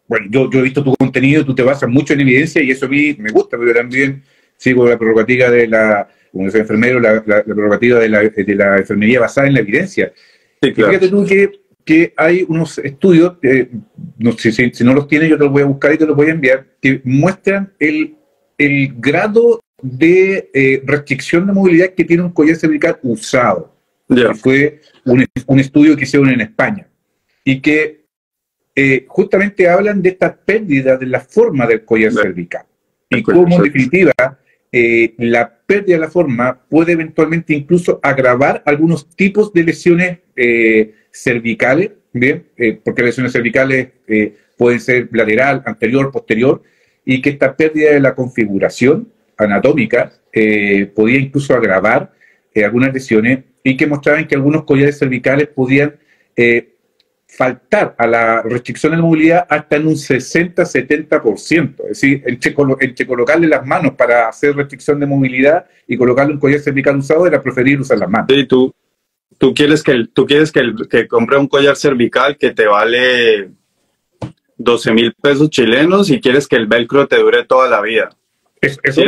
bueno, yo he visto tu contenido, tú te basas mucho en evidencia y eso a mí me gusta, pero también sigo la prerrogativa de como soy enfermero, la prerrogativa de la enfermería basada en la evidencia. Sí, claro. Fíjate tú que hay unos estudios, no sé, si no los tienes yo te los voy a buscar y te los voy a enviar, que muestran el grado de restricción de movilidad que tiene un collar cervical usado. Yeah. Fue un estudio que hicieron en España y que justamente hablan de esta pérdida de la forma del collar cervical. Y cómo, en definitiva, la pérdida de la forma puede eventualmente incluso agravar algunos tipos de lesiones cervicales, ¿bien? Porque lesiones cervicales pueden ser lateral, anterior, posterior, y que esta pérdida de la configuración anatómica podía incluso agravar algunas lesiones, y que mostraban que algunos collares cervicales podían faltar a la restricción de movilidad hasta en un 60-70%. Es decir, entre colocarle las manos para hacer restricción de movilidad y colocarle un collar cervical usado, era preferir usar las manos. Sí, tú quieres que compre un collar cervical que te vale 12,000 pesos chilenos y quieres que el velcro te dure toda la vida. Eso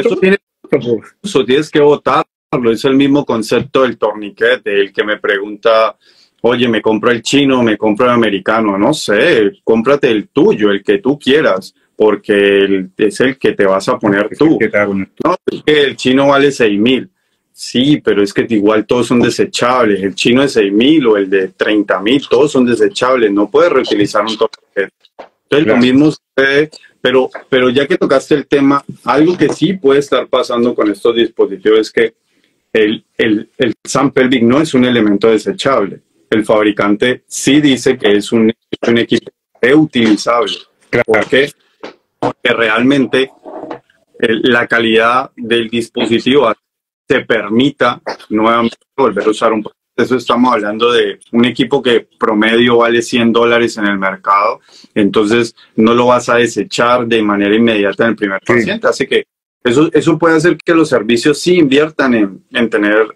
tienes que botarlo. Es el mismo concepto del torniquete. El que me pregunta, oye, ¿me compro el chino o me compro el americano? No sé, cómprate el tuyo, el que tú quieras, porque es el que te vas a poner tú. No, es que el chino vale 6,000. Sí, pero es que igual todos son desechables. El chino de 6,000 o el de 30,000, todos son desechables. No puedes reutilizar un torniquete. Entonces, claro, lo mismo sucede, pero ya que tocaste el tema, algo que sí puede estar pasando con estos dispositivos es que el SAM pelvic no es un elemento desechable. El fabricante sí dice que es un equipo reutilizable. Claro. ¿Por qué? Porque realmente la calidad del dispositivo te permita nuevamente volver a usar un producto. Eso estamos hablando de un equipo que promedio vale $100 en el mercado, entonces no lo vas a desechar de manera inmediata en el primer paciente. Así que eso puede hacer que los servicios sí inviertan en tener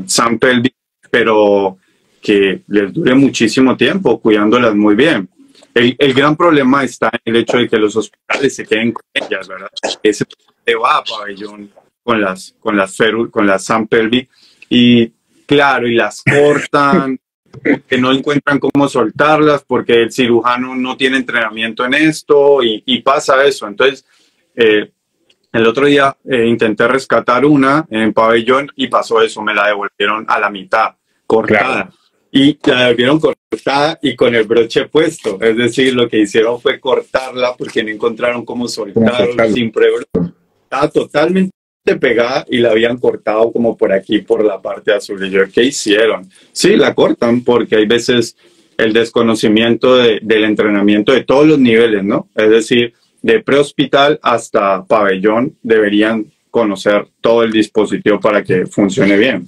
SAM pelvic, pero que les dure muchísimo tiempo, cuidándolas muy bien. El gran problema está en el hecho de que los hospitales se queden con ellas, ¿verdad? Ese te va a pabellón con las SAM pelvic y claro, y las cortan, que no encuentran cómo soltarlas porque el cirujano no tiene entrenamiento en esto y pasa eso. Entonces, el otro día intenté rescatar una en pabellón y pasó eso, me la devolvieron a la mitad, cortada. Claro. Y la devolvieron cortada y con el broche puesto. Es decir, lo que hicieron fue cortarla porque no encontraron cómo soltarla sin prueba. Estaba totalmente pegada y la habían cortado como por aquí, por la parte azul. Y yo, ¿qué hicieron? Sí, la cortan porque hay veces el desconocimiento del entrenamiento de todos los niveles, ¿no? Es decir, de prehospital hasta pabellón deberían conocer todo el dispositivo para que funcione bien.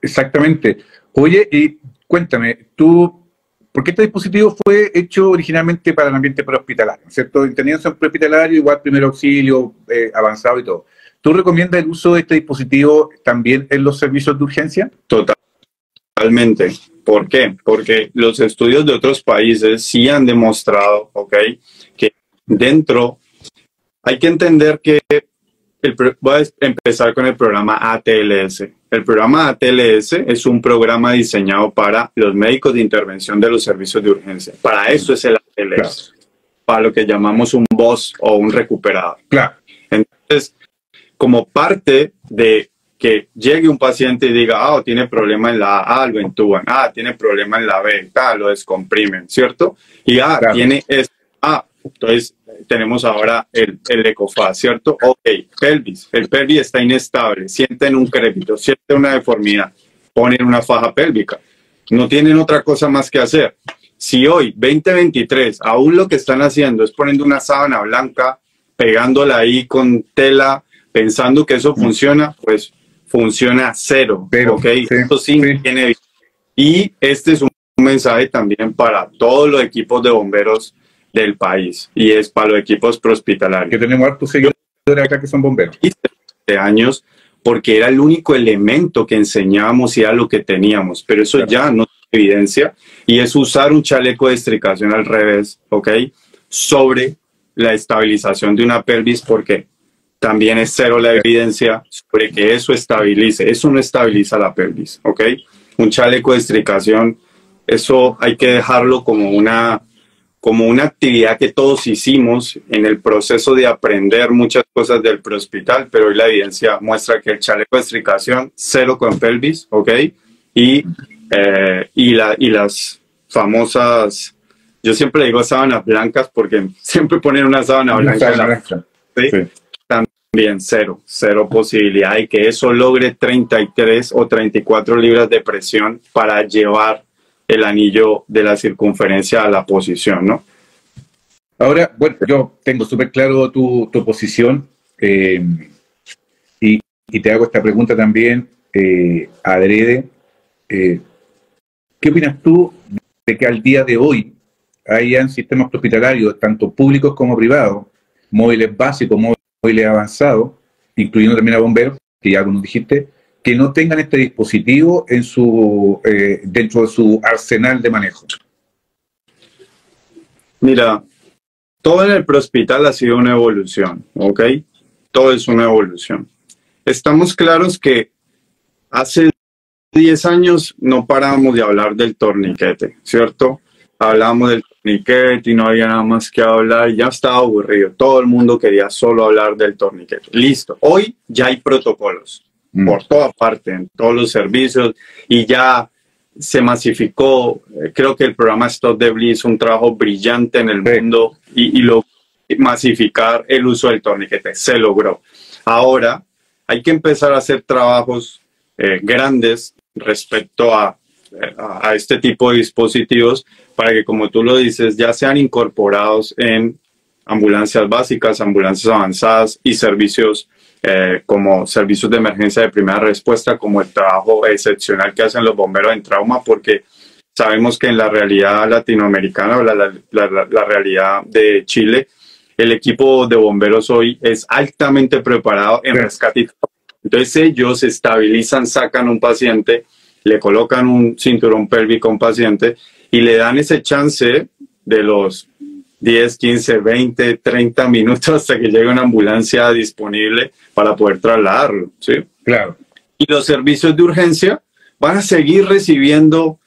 Exactamente. Oye, y cuéntame, ¿por qué este dispositivo fue hecho originalmente para el ambiente prehospitalario? ¿Cierto? Entendiendo en prehospitalario, igual primer auxilio, avanzado y todo. ¿Tú recomiendas el uso de este dispositivo también en los servicios de urgencia? Totalmente. ¿Por qué? Porque los estudios de otros países sí han demostrado, ¿ok?, que dentro hay que entender que voy a empezar con el programa ATLS. El programa ATLS es un programa diseñado para los médicos de intervención de los servicios de urgencia. Para eso es el ATLS, claro, para lo que llamamos un BOS o un recuperador. Claro. Entonces, como parte de que llegue un paciente y diga, tiene problema en la A, lo intuban, tiene problema en la B, lo descomprimen, ¿cierto? Y claro, tiene esto, entonces tenemos ahora el ECOFAS, ¿cierto? Ok, pelvis, el pelvis está inestable, sienten un crépito, sienten una deformidad, ponen una faja pélvica, no tienen otra cosa más que hacer. Si hoy, 2023, aún lo que están haciendo es poniendo una sábana blanca, pegándola ahí con tela, pensando que eso funciona, pues funciona cero, ¿ok? Sí, esto sí tiene. Y este es un mensaje también para todos los equipos de bomberos del país, y es para los equipos prehospitalarios. Que tenemos hartos seguidores acá que son bomberos. De años, porque era el único elemento que enseñábamos y era lo que teníamos, pero eso claro, ya no tiene evidencia, y es usar un chaleco de estricación al revés, ¿ok?, sobre la estabilización de una pelvis, porque también es cero la evidencia sobre que eso estabilice. Eso no estabiliza la pelvis, ¿ok? Un chaleco de estricación, eso hay que dejarlo como una actividad que todos hicimos en el proceso de aprender muchas cosas del prehospital, pero hoy la evidencia muestra que el chaleco de estricación, cero con pelvis, ¿ok? Y las famosas yo siempre le digo sábanas blancas porque siempre ponen una sábana blanca. ¿Sí? Sí. También cero posibilidad de que eso logre 33 o 34 libras de presión para llevar el anillo de la circunferencia a la posición, ¿no? Ahora, bueno, yo tengo súper claro tu posición y te hago esta pregunta también, adrede. ¿Qué opinas tú de que al día de hoy hayan sistemas hospitalarios, tanto públicos como privados, móviles básicos, móviles avanzados, incluyendo también a bomberos, que ya como dijiste, que no tengan este dispositivo en dentro de su arsenal de manejo? Mira, todo en el prehospital ha sido una evolución, ¿ok? Todo es una evolución. Estamos claros que hace 10 años no parábamos de hablar del torniquete, ¿cierto? Hablábamos del torniquete y no había nada más que hablar, ya estaba aburrido. Todo el mundo quería solo hablar del torniquete. Listo. Hoy ya hay protocolos por toda parte, en todos los servicios, y ya se masificó. Creo que el programa Stop the Bleed hizo un trabajo brillante en el mundo y lo masificar el uso del torniquete. Se logró. Ahora hay que empezar a hacer trabajos grandes respecto a este tipo de dispositivos para que, como tú lo dices, ya sean incorporados en ambulancias básicas, ambulancias avanzadas y servicios como servicios de emergencia de primera respuesta, como el trabajo excepcional que hacen los bomberos en trauma, porque sabemos que en la realidad latinoamericana o la realidad de Chile, el equipo de bomberos hoy es altamente preparado en rescate. Entonces ellos estabilizan, sacan un paciente, le colocan un cinturón pélvico a un paciente y le dan ese chance de los 10, 15, 20, 30 minutos hasta que llegue una ambulancia disponible para poder trasladarlo, ¿sí? Claro. Y los servicios de urgencia van a seguir recibiendo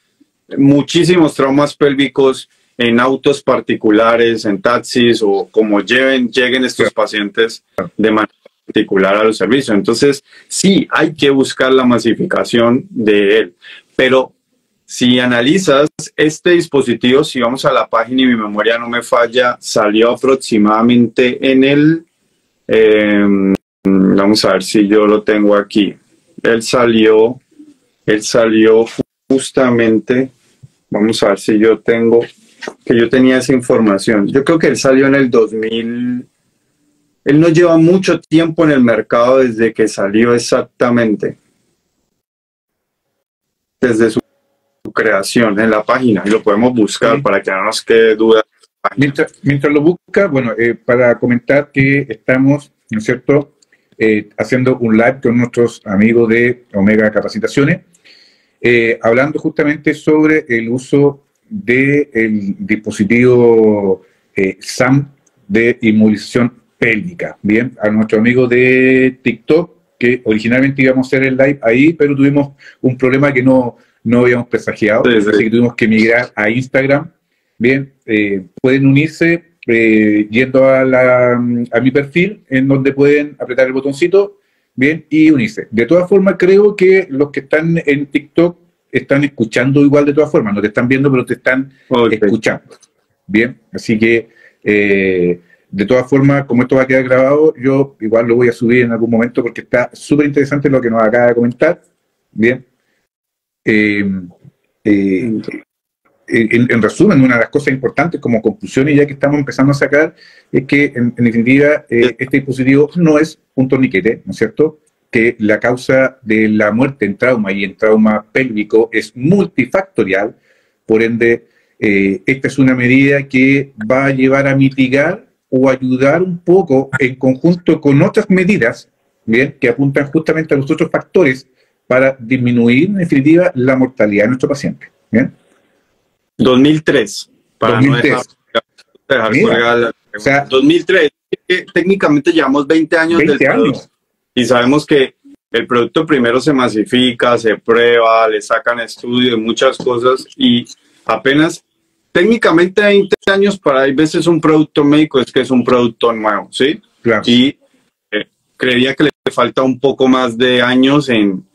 muchísimos traumas pélvicos en autos particulares, en taxis o como lleguen estos pacientes de manera particular a los servicios. Entonces, sí, hay que buscar la masificación de él. Pero si analizas este dispositivo, si vamos a la página y mi memoria no me falla, salió aproximadamente en el... vamos a ver si yo lo tengo aquí. Él salió justamente... Vamos a ver si yo tengo... que yo tenía esa información. Yo creo que él salió en el 2000... Él no lleva mucho tiempo en el mercado desde que salió exactamente. Desde su creación en la página. Y lo podemos buscar para que no nos quede duda. Mientras lo busca, bueno, para comentar que estamos, ¿no es cierto?, haciendo un live con nuestros amigos de Omega Capacitaciones, hablando justamente sobre el uso del dispositivo SAM de inmovilización pélvica. Bien, a nuestro amigo de TikTok, que originalmente íbamos a hacer el live ahí, pero tuvimos un problema que no habíamos presagiado, así que tuvimos que migrar a Instagram. Bien, pueden unirse yendo a mi perfil, en donde pueden apretar el botoncito, bien, y unirse. De todas formas, creo que los que están en TikTok están escuchando igual de todas formas, no te están viendo, pero te están escuchando. Bien, así que de todas formas, como esto va a quedar grabado, yo igual lo voy a subir en algún momento porque está súper interesante lo que nos acaba de comentar. Bien. En resumen, una de las cosas importantes como conclusión, y ya que estamos empezando a sacar, es que en definitiva este dispositivo no es un torniquete, ¿no es cierto?, que la causa de la muerte en trauma y en trauma pélvico es multifactorial, por ende esta es una medida que va a llevar a mitigar o ayudar un poco en conjunto con otras medidas, bien, que apuntan justamente a los otros factores para disminuir en definitiva la mortalidad de nuestro paciente. ¿Bien? 2003. Para 2003. No dejar colgada o sea, 2003. Técnicamente llevamos 20 años 20 del producto. años. Y sabemos que el producto primero se masifica, se prueba, le sacan estudios, muchas cosas, y apenas técnicamente 20 años para hay veces un producto médico es que es un producto nuevo, ¿sí? Claro. Y creería que le falta un poco más de años en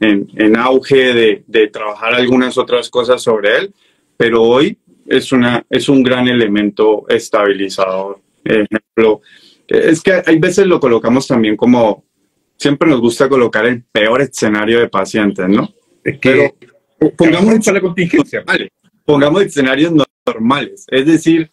auge de trabajar algunas otras cosas sobre él, pero hoy es un gran elemento estabilizador. Ejemplo, es que hay veces lo colocamos también como, siempre nos gusta colocar el peor escenario de pacientes, ¿no? Es que pongamos para la contingencia. Vale, pongamos escenarios normales, es decir,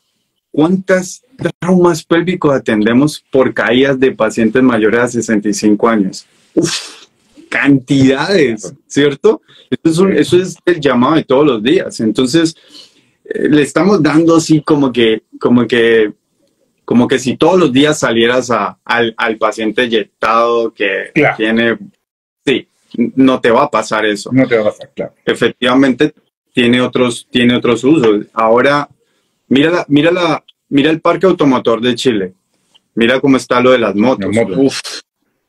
¿cuántas traumas pélvicos atendemos por caídas de pacientes mayores a 65 años? Uf, cantidades, ¿cierto? Eso es el llamado de todos los días. Entonces, le estamos dando así como que si todos los días salieras al paciente eyectado que claro. Tiene... Sí, no te va a pasar eso. No te va a pasar, claro. Efectivamente, tiene otros usos. Ahora, mira el parque automotor de Chile. Mira cómo está lo de las motos. Uf,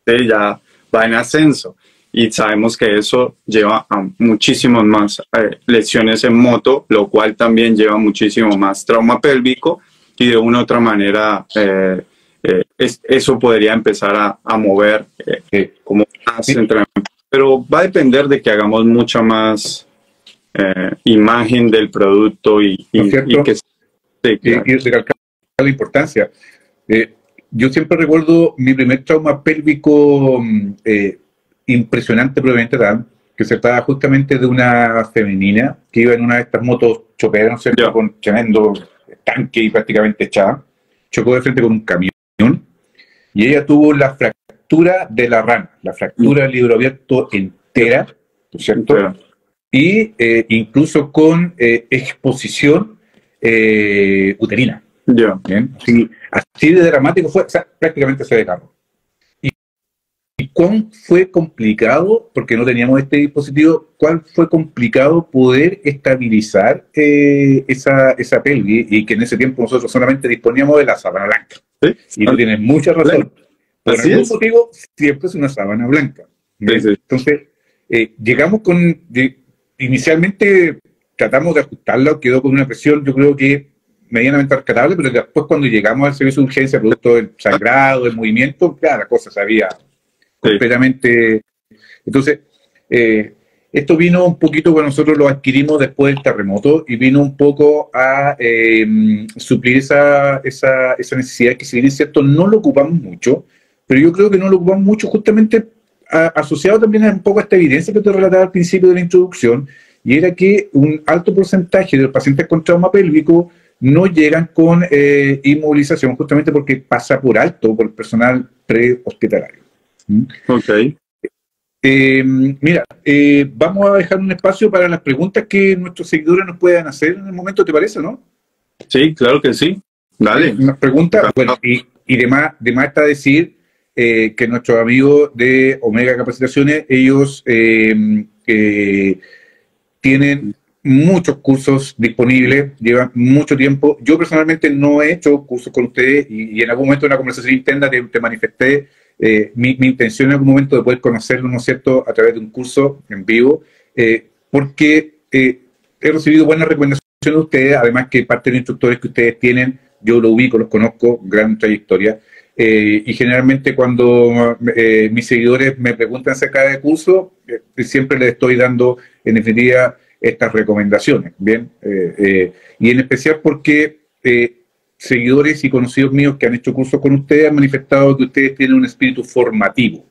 sí, ya va en ascenso. Y sabemos que eso lleva a muchísimas más lesiones en moto, lo cual también lleva muchísimo más trauma pélvico y de una u otra manera eso podría empezar a mover como más entrenamiento. Pero va a depender de que hagamos mucha más imagen del producto y que recalcar la importancia. Yo siempre recuerdo mi primer trauma pélvico impresionante, probablemente tal, que se trataba justamente de una femenina que iba en una de estas motos choperas, ¿no es cierto?, con tremendo tanque y prácticamente echada. Chocó de frente con un camión y ella tuvo la fractura de la rana, la fractura del libro abierto entera, ¿no es cierto? Y incluso con exposición uterina. ¿Bien? Así de dramático fue, o sea, prácticamente se desgarró. ¿Y cuán fue complicado, porque no teníamos este dispositivo, cuál fue complicado poder estabilizar esa pelvis, y que en ese tiempo nosotros solamente disponíamos de la sábana blanca? ¿Sí? Y tú tienes mucha razón. Por algún motivo siempre es una sábana blanca. Sí. Entonces, llegamos inicialmente tratamos de ajustarla, quedó con una presión, yo creo que medianamente rescatable, pero después cuando llegamos al servicio de urgencia, producto del sangrado, del movimiento, ya la cosa se había completamente... Entonces, esto vino un poquito cuando nosotros lo adquirimos después del terremoto y vino un poco a suplir esa necesidad que, si bien es cierto, no lo ocupamos mucho, pero yo creo que no lo ocupamos mucho justamente asociado también a un poco a esta evidencia que te relataba al principio de la introducción, y era que un alto porcentaje de los pacientes con trauma pélvico no llegan con inmovilización justamente porque pasa por alto por el personal prehospitalario. Ok. Mira, vamos a dejar un espacio para las preguntas que nuestros seguidores nos puedan hacer en el momento, ¿te parece, no? Sí, claro que sí. Dale. Unas preguntas, bueno, y de más está decir que nuestros amigos de Omega Capacitaciones, ellos tienen muchos cursos disponibles, llevan mucho tiempo. Yo personalmente no he hecho cursos con ustedes y en algún momento en una conversación interna te manifesté mi intención en algún momento de poder conocerlo, ¿no es cierto?, a través de un curso en vivo, porque he recibido buenas recomendaciones de ustedes, además que parte de los instructores que ustedes tienen, yo lo ubico, los conozco, gran trayectoria, y generalmente cuando mis seguidores me preguntan acerca de curso, siempre les estoy dando, en definitiva, estas recomendaciones, ¿bien? Y en especial porque seguidores y conocidos míos que han hecho cursos con ustedes han manifestado que ustedes tienen un espíritu formativo,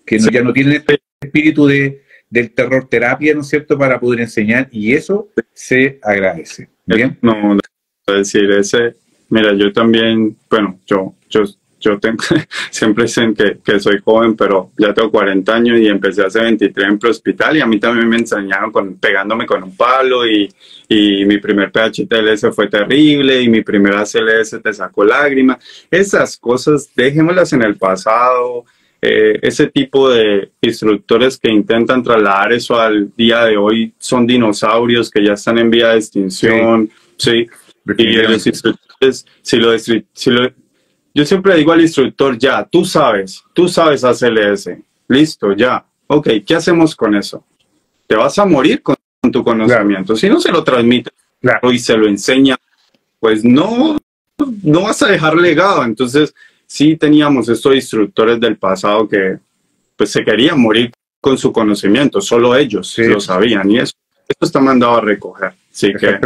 que ya no tienen este espíritu del terror terapia, ¿no es cierto?, para poder enseñar, y eso se agradece, ¿bien? No, decir, mira, yo también, bueno, yo tengo, siempre dicen que soy joven, pero ya tengo 40 años y empecé hace 23 en prehospital, y a mí también me enseñaron pegándome con un palo, y mi primer PHTLS fue terrible, y mi primera CLS te sacó lágrimas. Esas cosas, dejémoslas en el pasado. Ese tipo de instructores que intentan trasladar eso al día de hoy son dinosaurios que ya están en vía de extinción. Sí. Y los instructores, yo siempre digo al instructor, ya, tú sabes ACLS, listo, ya, ok, ¿qué hacemos con eso? Te vas a morir con tu conocimiento. Claro. Si no se lo transmite y se lo enseña, pues no vas a dejar legado. Entonces, sí teníamos estos instructores del pasado que pues se querían morir con su conocimiento, solo ellos lo sabían, y eso está mandado a recoger. Así que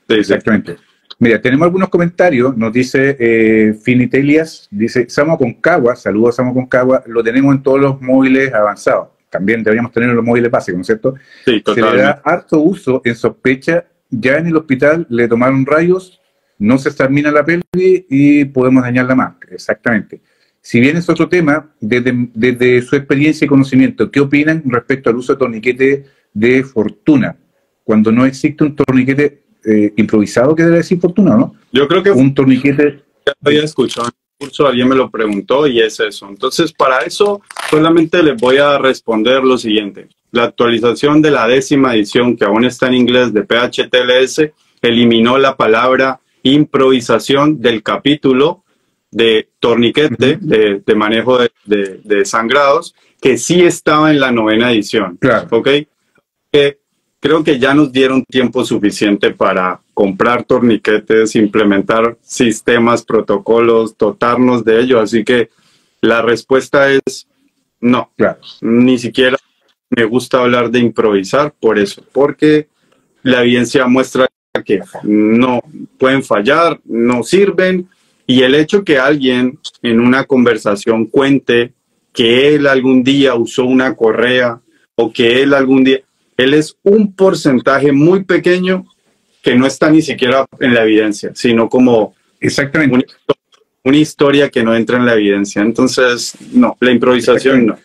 Sí, exactamente. Mira, tenemos algunos comentarios. Nos dice Finitelias, dice Samo Concagua, saludos a Samo Concagua, lo tenemos en todos los móviles avanzados. También deberíamos tener en los móviles básicos, ¿no es cierto? Sí, totalmente. Se le da harto uso en sospecha. Ya en el hospital le tomaron rayos, no se examina la pelvis y podemos dañarla más. Exactamente. Si bien es otro tema, desde su experiencia y conocimiento, ¿qué opinan respecto al uso de torniquete de fortuna? Cuando no existe un torniquete improvisado, ¿qué debe decir fortuna, no? Yo creo que un torniquete... Ya había escuchado en el curso, alguien me lo preguntó y es eso. Entonces, para eso solamente les voy a responder lo siguiente. La actualización de la 10ª edición, que aún está en inglés, de PHTLS, eliminó la palabra improvisación del capítulo de torniquete, de manejo de sangrados, que sí estaba en la 9ª edición. Claro. ¿Ok? Creo que ya nos dieron tiempo suficiente para comprar torniquetes, implementar sistemas, protocolos, dotarnos de ello. Así que la respuesta es no. Claro. Ni siquiera me gusta hablar de improvisar por eso, porque la evidencia muestra que no pueden fallar, no sirven, y el hecho que alguien en una conversación cuente que él algún día usó una correa o que él algún día... Él es un porcentaje muy pequeño que no está ni siquiera en la evidencia, sino como exactamente una historia que no entra en la evidencia. Entonces, no, la improvisación no.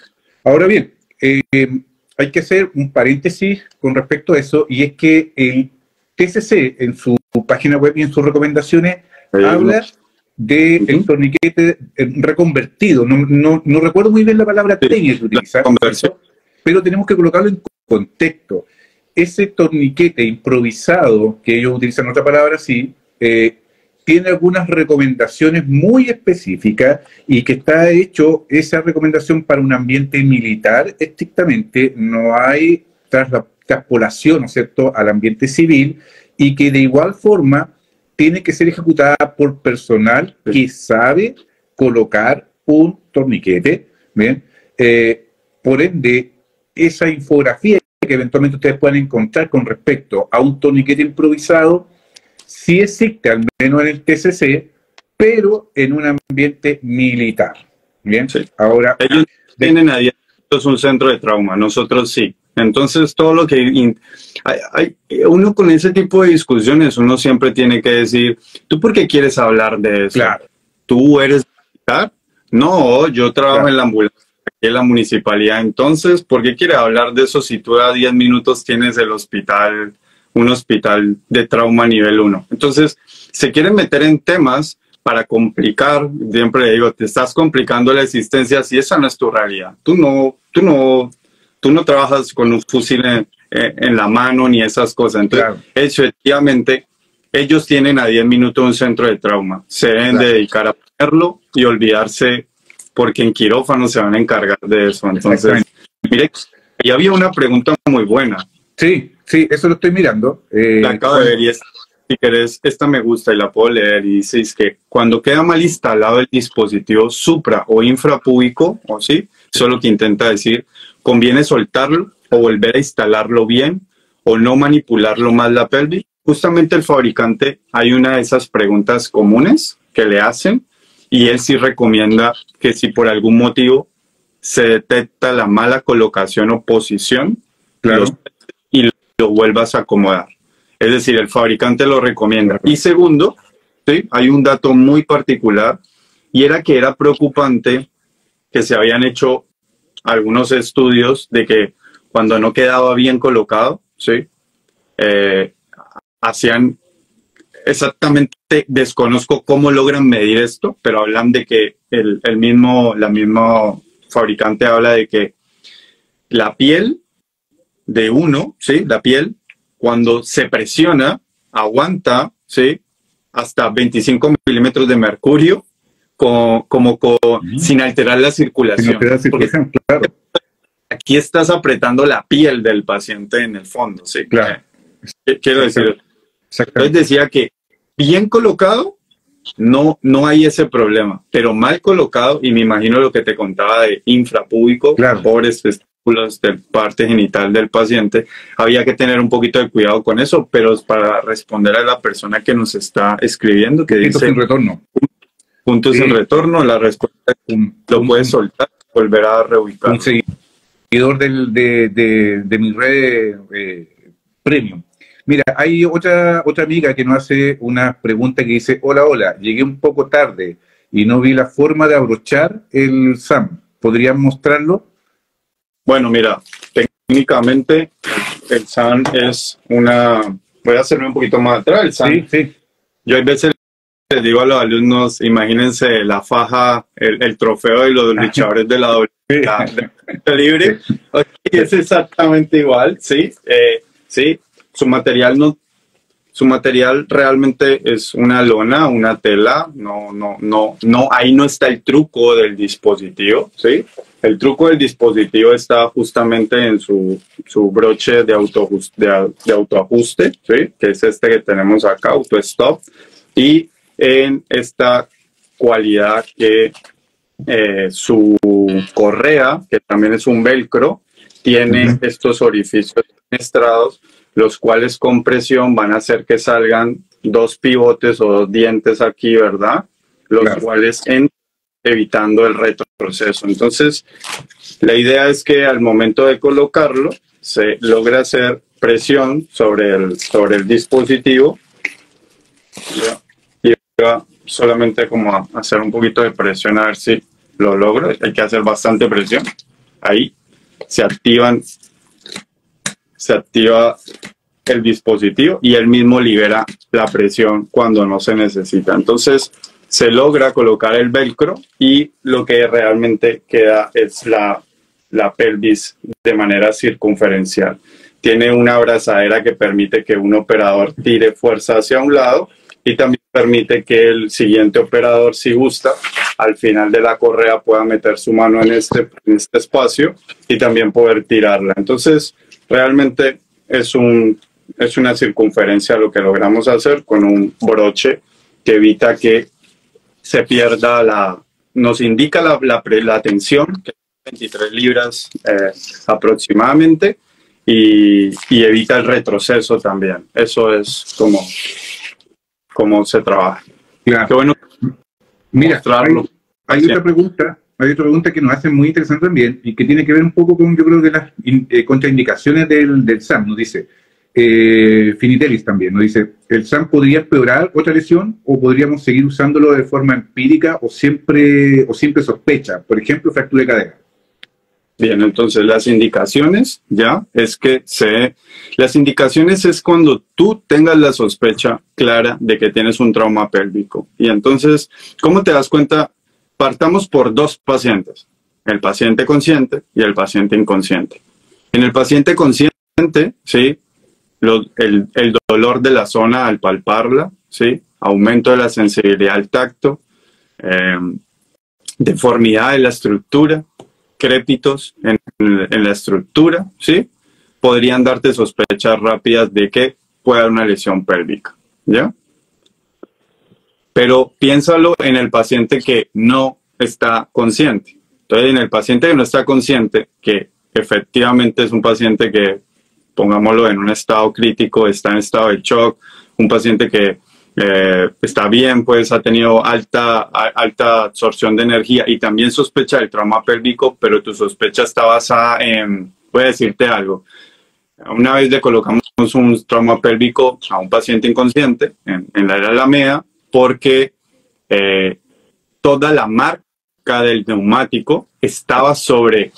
Ahora bien, hay que hacer un paréntesis con respecto a eso, y es que el TCC en su página web y en sus recomendaciones habla de el torniquete reconvertido. No recuerdo muy bien la palabra técnica que utilizar, pero tenemos que colocarlo en contexto. Ese torniquete improvisado, que ellos utilizan otra palabra así, tiene algunas recomendaciones muy específicas y que está hecho esa recomendación para un ambiente militar estrictamente. No hay traspolación, ¿no es cierto?, al ambiente civil, y que de igual forma tiene que ser ejecutada por personal que sabe colocar un torniquete. ¿Bien? Por ende, esa infografía que eventualmente ustedes puedan encontrar con respecto a un torniquete improvisado sí existe, al menos en el TCC, pero en un ambiente militar. Bien, sí. Ahora ellos tienen a 10 minutos un centro de trauma, nosotros sí. Entonces, todo lo que uno con ese tipo de discusiones, uno siempre tiene que decir, ¿tú por qué quieres hablar de eso? Claro. ¿Tú eres militar? No, yo trabajo en la ambulancia aquí en la municipalidad. Entonces, ¿por qué quieres hablar de eso si tú a 10 minutos tienes el hospital, un hospital de trauma nivel 1? Entonces, se quieren meter en temas para complicar. Siempre digo, te estás complicando la existencia si esa no es tu realidad. Tú no trabajas con un fusil en la mano ni esas cosas. Entonces, efectivamente, ellos tienen a 10 minutos un centro de trauma. Se deben dedicar a ponerlo y olvidarse, porque en quirófano se van a encargar de eso. Entonces, mire, y había una pregunta muy buena. Sí, eso lo estoy mirando. La acabo de ver y si querés, esta me gusta y la puedo leer. Y dice que cuando queda mal instalado el dispositivo supra o infrapúbico, o sí, eso es lo que intenta decir, conviene soltarlo o volver a instalarlo bien o no manipularlo más la pelvis. Justamente el fabricante, hay una de esas preguntas comunes que le hacen y él sí recomienda que si por algún motivo se detecta la mala colocación o posición, y lo vuelvas a acomodar. Es decir, el fabricante lo recomienda. Y segundo, ¿sí?, hay un dato muy particular, y era que era preocupante que se habían hecho algunos estudios de que cuando no quedaba bien colocado, ¿sí?, hacían exactamente, desconozco cómo logran medir esto, pero hablan de que la misma fabricante habla de que la piel de uno, ¿sí?, la piel, cuando se presiona, aguanta, ¿sí?, hasta 25 milímetros de mercurio, sin alterar la circulación. Porque claro. Aquí estás apretando la piel del paciente en el fondo, ¿sí? Claro. Quiero decir, entonces decía que bien colocado, no hay ese problema, pero mal colocado, y me imagino lo que te contaba de infrapúbico, pobres de parte genital del paciente. Había que tener un poquito de cuidado con eso, pero para responder a la persona que nos está escribiendo, que dice sin retorno. Puntos sin retorno, la respuesta es lo puedes soltar, volver a reubicar. Un seguidor de mi red premium. Mira, hay otra amiga que nos hace una pregunta que dice: hola, llegué un poco tarde y no vi la forma de abrochar el SAM. ¿Podrías mostrarlo? Bueno, mira, técnicamente el SAM es una... Voy a hacerme un poquito más atrás. El SAM, sí. Yo a veces les digo a los alumnos, imagínense la faja, el trofeo de los luchadores de la libre. Okay, es exactamente igual, sí. Sí, su material realmente es una lona, una tela. No, ahí no está el truco del dispositivo, ¿sí? El truco del dispositivo está justamente en su broche de autoajuste, ¿sí? Que es este que tenemos acá, auto stop, y en esta cualidad que su correa, que también es un velcro, tiene estos orificios fenestrados, los cuales con presión van a hacer que salgan dos pivotes o dos dientes aquí, ¿verdad? Los cuales evitando el retroceso. Entonces, la idea es que al momento de colocarlo, se logra hacer presión sobre el dispositivo. Y solamente como a hacer un poquito de presión a ver si lo logro. Hay que hacer bastante presión. Ahí se activa el dispositivo y él mismo libera la presión cuando no se necesita. Entonces se logra colocar el velcro y lo que realmente queda es la pelvis de manera circunferencial. Tiene una abrazadera que permite que un operador tire fuerza hacia un lado y también permite que el siguiente operador, si gusta, al final de la correa pueda meter su mano en este espacio y también poder tirarla. Entonces, realmente es una circunferencia lo que logramos hacer con un broche que evita que se pierda nos indica la tensión, que es 23 libras aproximadamente, y evita el retroceso también. Eso es como se trabaja. Claro. Qué bueno. Mira, hay otra pregunta que nos hace muy interesante también y que tiene que ver un poco con, yo creo que las contraindicaciones del SAM. Nos dice Finitelis también, nos dice: ¿el SAM podría empeorar otra lesión o podríamos seguir usándolo de forma empírica o siempre sospecha? Por ejemplo, fractura de cadera. Bien, entonces las indicaciones las indicaciones es cuando tú tengas la sospecha clara de que tienes un trauma pélvico. Y entonces, ¿cómo te das cuenta? Partamos por dos pacientes, el paciente consciente y el paciente inconsciente. En el paciente consciente, ¿sí? El dolor de la zona al palparla, ¿sí? Aumento de la sensibilidad al tacto, deformidad de la estructura, crépitos en la estructura, ¿sí? Podrían darte sospechas rápidas de que pueda haber una lesión pélvica, ¿ya? Pero piénsalo en el paciente que no está consciente. Entonces, en el paciente que no está consciente, que efectivamente es un paciente que, pongámoslo en un estado crítico, está en estado de shock, un paciente que está bien, pues ha tenido alta absorción de energía y también sospecha del trauma pélvico, pero tu sospecha está basada en, voy a decirte algo, una vez le colocamos un trauma pélvico a un paciente inconsciente en la área de la MEA, porque toda la marca del neumático estaba sobre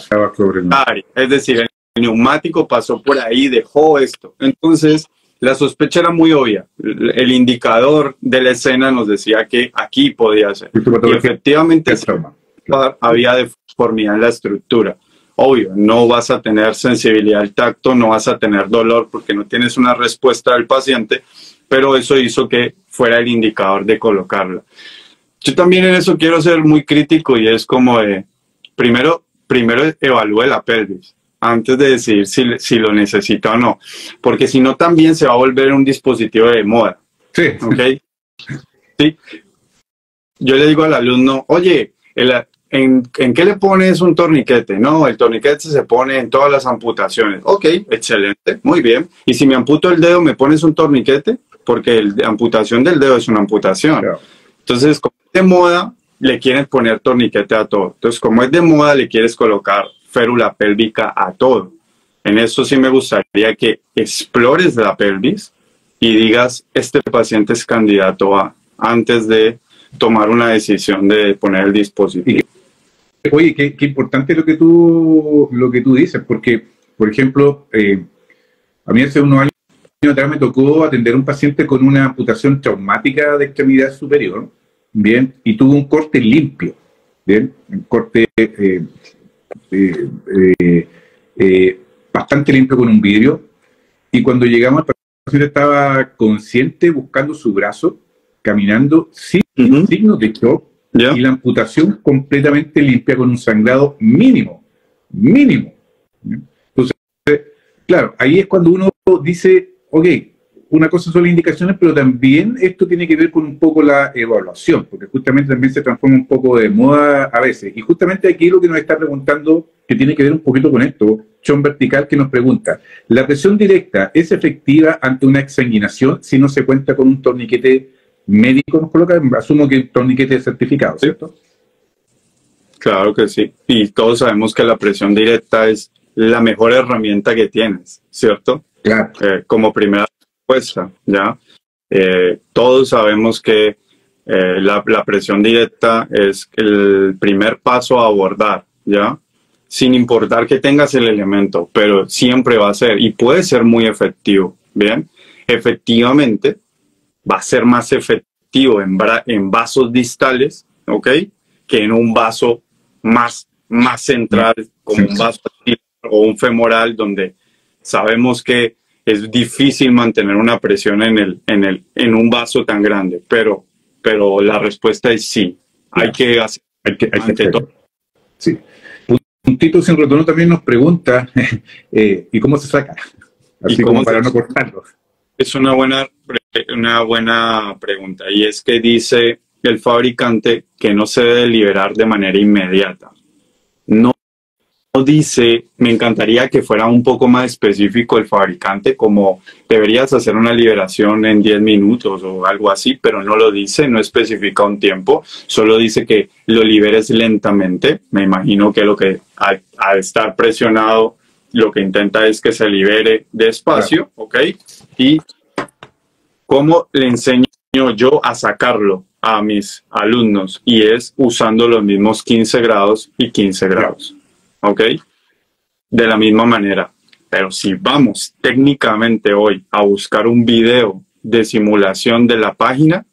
la área, es decir, el neumático pasó por ahí, dejó esto. Entonces, la sospecha era muy obvia. El indicador de la escena nos decía que aquí podía ser. Y efectivamente había deformidad en la estructura. Obvio, no vas a tener sensibilidad al tacto, no vas a tener dolor porque no tienes una respuesta del paciente, pero eso hizo que fuera el indicador de colocarla. Yo también en eso quiero ser muy crítico y es como de, primero evalúe la pelvis antes de decidir si lo necesita o no, porque si no también se va a volver un dispositivo de moda. Sí. ¿Ok? Sí. Yo le digo al alumno, oye, ¿en qué le pones un torniquete? No, el torniquete se pone en todas las amputaciones. Ok, excelente, muy bien. Y si me amputo el dedo, ¿me pones un torniquete? Porque la amputación del dedo es una amputación. Claro. Entonces, como es de moda, le quieren poner torniquete a todo. Entonces, como es de moda, le quieres colocar férula pélvica a todo. En eso sí me gustaría que explores la pelvis y digas, este paciente es candidato a, antes de tomar una decisión de poner el dispositivo. Oye, qué importante lo que tú dices, porque, por ejemplo, a mí hace unos años atrás me tocó atender a un paciente con una amputación traumática de extremidad superior, bien, y tuvo un corte limpio, bien, un corte bastante limpio con un vidrio, y cuando llegamos, el paciente estaba consciente, buscando su brazo, caminando sin signos de shock, y la amputación completamente limpia con un sangrado mínimo. Entonces, claro, ahí es cuando uno dice, ok, una cosa son las indicaciones, pero también esto tiene que ver con un poco la evaluación, porque justamente también se transforma un poco de moda a veces. Y justamente aquí lo que nos está preguntando, que tiene que ver un poquito con esto, Sean Vertical, que nos pregunta, ¿la presión directa es efectiva ante una exsanguinación si no se cuenta con un torniquete médico? Nos coloca, asumo que el torniquete es certificado, ¿cierto? Claro que sí. Y todos sabemos que la presión directa es la mejor herramienta que tienes, ¿cierto? Claro. Como primera respuesta, ¿ya? Todos sabemos que la presión directa es el primer paso a abordar, ¿ya? Sin importar que tengas el elemento, pero siempre va a ser, y puede ser muy efectivo, ¿bien? Efectivamente, va a ser más efectivo en vasos distales, ¿ok? Que en un vaso más central, como un vaso o un femoral, donde sabemos que es difícil mantener una presión en un vaso tan grande, pero la respuesta es sí. Hay que hacer ante todo. Sí. Puntito Sin Retorno también nos pregunta, ¿y cómo se saca? Así como para no cortarlo. Es una buena pregunta, y es que dice el fabricante que no se debe liberar de manera inmediata. No dice, me encantaría que fuera un poco más específico el fabricante, como deberías hacer una liberación en 10 minutos o algo así, pero no lo dice, no especifica un tiempo, solo dice que lo liberes lentamente. Me imagino que lo que al estar presionado, lo que intenta es que se libere despacio, ¿ok? Y ¿cómo le enseño yo a sacarlo a mis alumnos? Y es usando los mismos 15 grados y 15 grados, ¿ok? De la misma manera. Pero si vamos técnicamente hoy a buscar un video de simulación de la página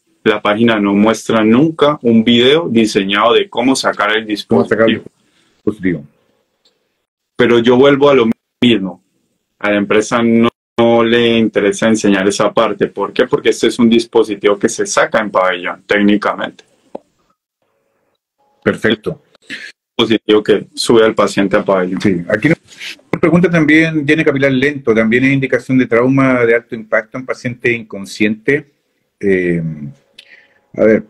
no muestra nunca un video diseñado de cómo sacar el dispositivo. Pero yo vuelvo a lo mismo. A la empresa no le interesa enseñar esa parte. ¿Por qué? Porque este es un dispositivo que se saca en pabellón, técnicamente. Perfecto. Dispositivo que sube al paciente a pabellón. Sí, aquí nos pregunta también, ¿tiene capilar lento? ¿También es indicación de trauma de alto impacto en paciente inconsciente? A ver,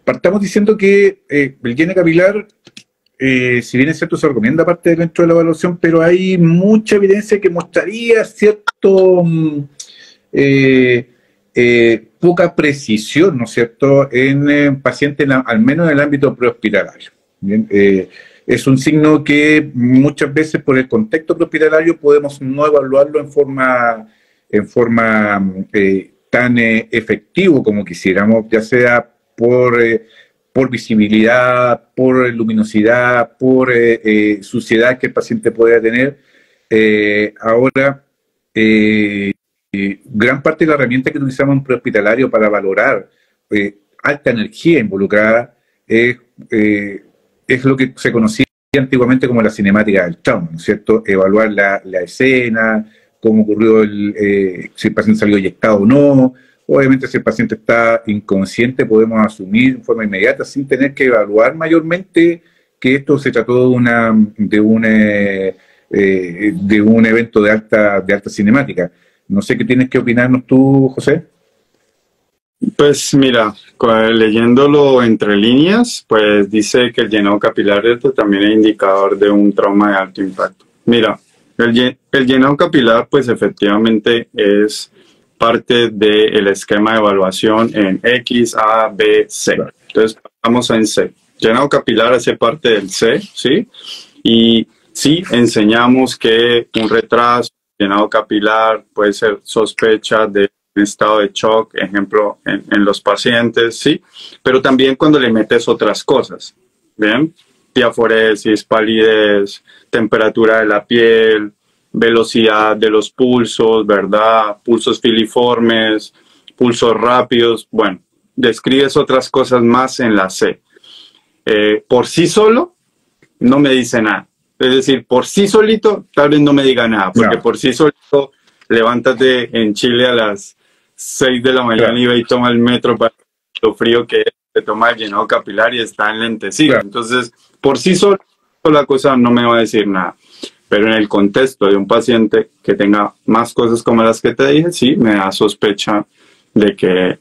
partamos diciendo que el llene capilar, si bien es cierto, se recomienda parte dentro de la evaluación, pero hay mucha evidencia que mostraría cierto poca precisión, ¿no es cierto?, en pacientes, al menos en el ámbito prehospitalario. Bien, es un signo que muchas veces por el contexto prehospitalario podemos no evaluarlo en forma tan efectivo como quisiéramos, ya sea por visibilidad, por luminosidad, por suciedad que el paciente pueda tener. Ahora, gran parte de la herramienta que utilizamos en prehospitalario para valorar alta energía involucrada es lo que se conocía antiguamente como la cinemática del trauma, ¿no es cierto? Evaluar la escena, cómo ocurrió, si el paciente salió eyectado o no. Obviamente, si el paciente está inconsciente, podemos asumir en forma inmediata, sin tener que evaluar mayormente, que esto se trató de un evento de alta cinemática. No sé qué tienes que opinarnos tú, José. Pues mira, leyéndolo entre líneas, pues dice que el llenado capilar también es indicador de un trauma de alto impacto. Mira, el llenado capilar pues efectivamente es parte del esquema de evaluación en X, A, B, C. Entonces, vamos en C. Llenado capilar hace parte del C, ¿sí? Y sí, enseñamos que un retraso, llenado capilar puede ser sospecha de un estado de shock, ejemplo, en los pacientes, ¿sí? Pero también cuando le metes otras cosas, ¿bien? Diaforesis, palidez, temperatura de la piel, velocidad de los pulsos, ¿verdad? Pulsos filiformes, pulsos rápidos. Bueno, describes otras cosas más en la C. Por sí solo, no me dice nada. Es decir, por sí solito, tal vez no me diga nada, porque por sí solito, levántate en Chile a las 6 de la mañana y ve y toma el metro para lo frío que es, te toma el llenado capilar y está enlentecido. Entonces, por sí solo, la cosa no me va a decir nada. Pero en el contexto de un paciente que tenga más cosas como las que te dije, sí, me da sospecha de que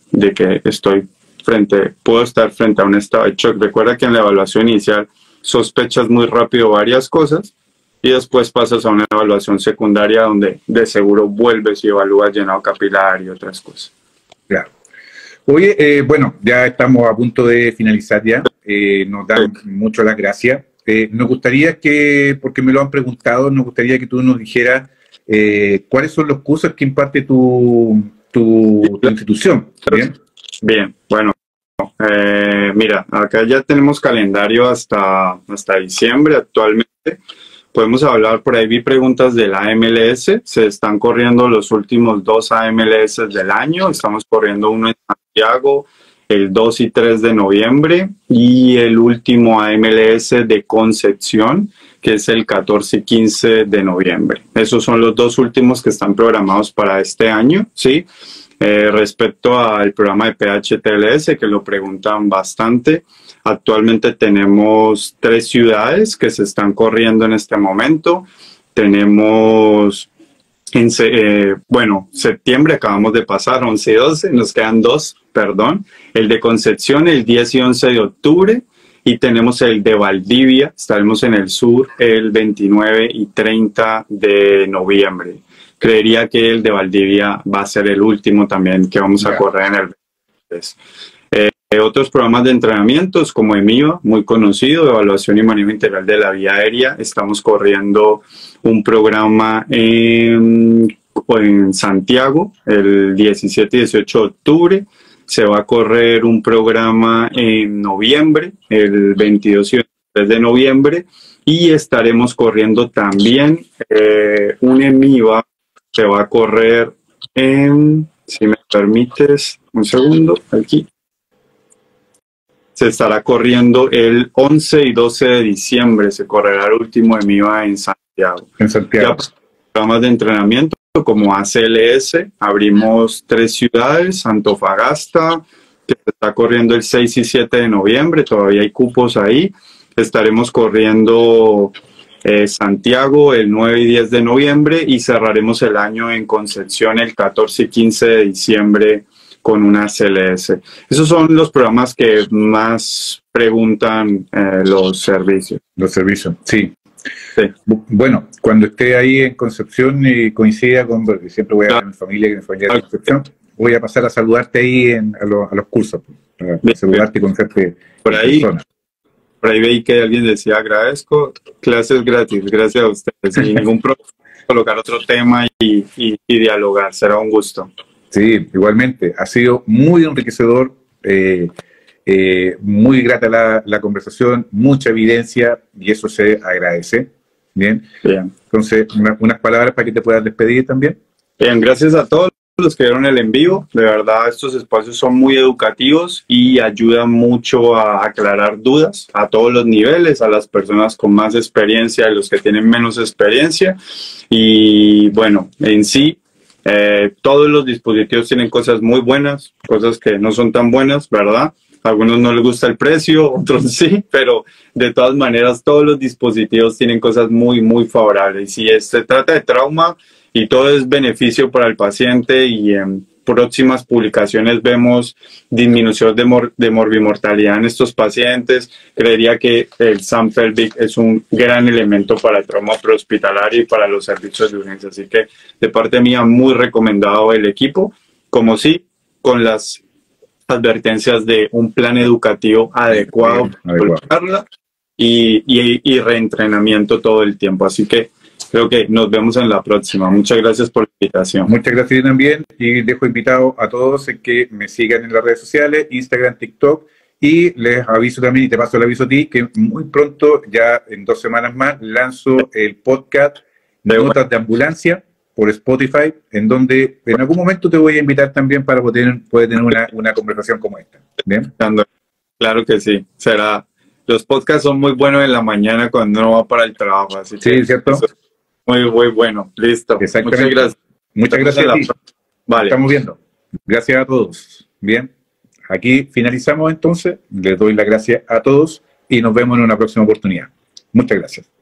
puedo estar frente a un estado de shock. Recuerda que en la evaluación inicial sospechas muy rápido varias cosas y después pasas a una evaluación secundaria donde de seguro vuelves y evalúas llenado capilar y otras cosas. Claro. Oye, bueno, ya estamos a punto de finalizar ya. Nos dan mucho las gracias. Nos gustaría que, porque me lo han preguntado, nos gustaría que tú nos dijeras cuáles son los cursos que imparte tu institución. ¿Bien? Bien, bueno. Mira, acá ya tenemos calendario hasta diciembre actualmente. Podemos hablar, por ahí vi preguntas del AMLS. Se están corriendo los últimos 2 AMLS del año. Estamos corriendo uno en Santiago el 2 y 3 de noviembre y el último AMLS de Concepción, que es el 14 y 15 de noviembre. Esos son los 2 últimos que están programados para este año, ¿sí? Respecto al programa de PHTLS, que lo preguntan bastante, actualmente tenemos 3 ciudades que se están corriendo en este momento. Tenemos, septiembre acabamos de pasar, 11 y 12, nos quedan 2, perdón. El de Concepción el 10 y 11 de octubre y tenemos el de Valdivia, estaremos en el sur el 29 y 30 de noviembre. Creería que el de Valdivia va a ser el último también que vamos a correr en el 23. Otros programas de entrenamientos como EMIVA, muy conocido, Evaluación y Manejo Integral de la Vía Aérea. Estamos corriendo un programa en Santiago el 17 y 18 de octubre. Se va a correr un programa en noviembre, el 22 y 23 de noviembre. Y estaremos corriendo también un EMIVA que va a correr en, si me permites, un segundo, aquí. Se estará corriendo el 11 y 12 de diciembre, se correrá el último EMIVA en Santiago. En Santiago. Ya, programas de entrenamiento como ACLS, abrimos 3 ciudades, Antofagasta, que se está corriendo el 6 y 7 de noviembre, todavía hay cupos ahí. Estaremos corriendo Santiago el 9 y 10 de noviembre y cerraremos el año en Concepción el 14 y 15 de diciembre con una CLS. Esos son los programas que más preguntan los servicios. Los servicios, sí. Bueno, cuando esté ahí en Concepción y coincida con, porque siempre voy a ver a mi familia, que mi familia es de Concepción, voy a pasar a saludarte ahí a los cursos, para saludarte y conocerte por ahí. Por ahí veí que alguien decía, agradezco, clases gratis, gracias a ustedes. Sin ningún problema, colocar otro tema y dialogar, será un gusto. Sí, igualmente. Ha sido muy enriquecedor, muy grata la conversación, mucha evidencia y eso se agradece. Bien. Entonces, unas palabras para que te puedas despedir también. Bien, gracias a todos los que vieron el en vivo. De verdad, estos espacios son muy educativos y ayudan mucho a aclarar dudas a todos los niveles, a las personas con más experiencia y los que tienen menos experiencia. Y bueno, en sí, todos los dispositivos tienen cosas muy buenas, cosas que no son tan buenas, ¿verdad? A algunos no les gusta el precio, otros sí, pero de todas maneras todos los dispositivos tienen cosas muy, muy favorables. Y se trata de trauma y todo es beneficio para el paciente y próximas publicaciones vemos disminución de morbimortalidad en estos pacientes. Creería que el Sam-Pelvic es un gran elemento para el trauma prehospitalario y para los servicios de urgencia. Así que de parte mía, muy recomendado el equipo, como sí, con las advertencias de un plan educativo adecuado y reentrenamiento todo el tiempo. Así que creo que nos vemos en la próxima. Muchas gracias por la invitación. Muchas gracias también, y dejo invitado a todos en que me sigan en las redes sociales, Instagram, TikTok, y les aviso también, y te paso el aviso a ti, que muy pronto, ya en 2 semanas más, lanzo el podcast Notas de Ambulancia por Spotify, en donde en algún momento te voy a invitar también para poder tener una conversación como esta. ¿Bien? Claro que sí. Los podcasts son muy buenos en la mañana cuando uno va para el trabajo. Así que sí, ¿cierto? Muy, muy bueno. Listo. Muchas gracias. Muchas gracias a ti. Vale. Estamos viendo. Gracias a todos. Bien. Aquí finalizamos entonces. Les doy las gracias a todos y nos vemos en una próxima oportunidad. Muchas gracias.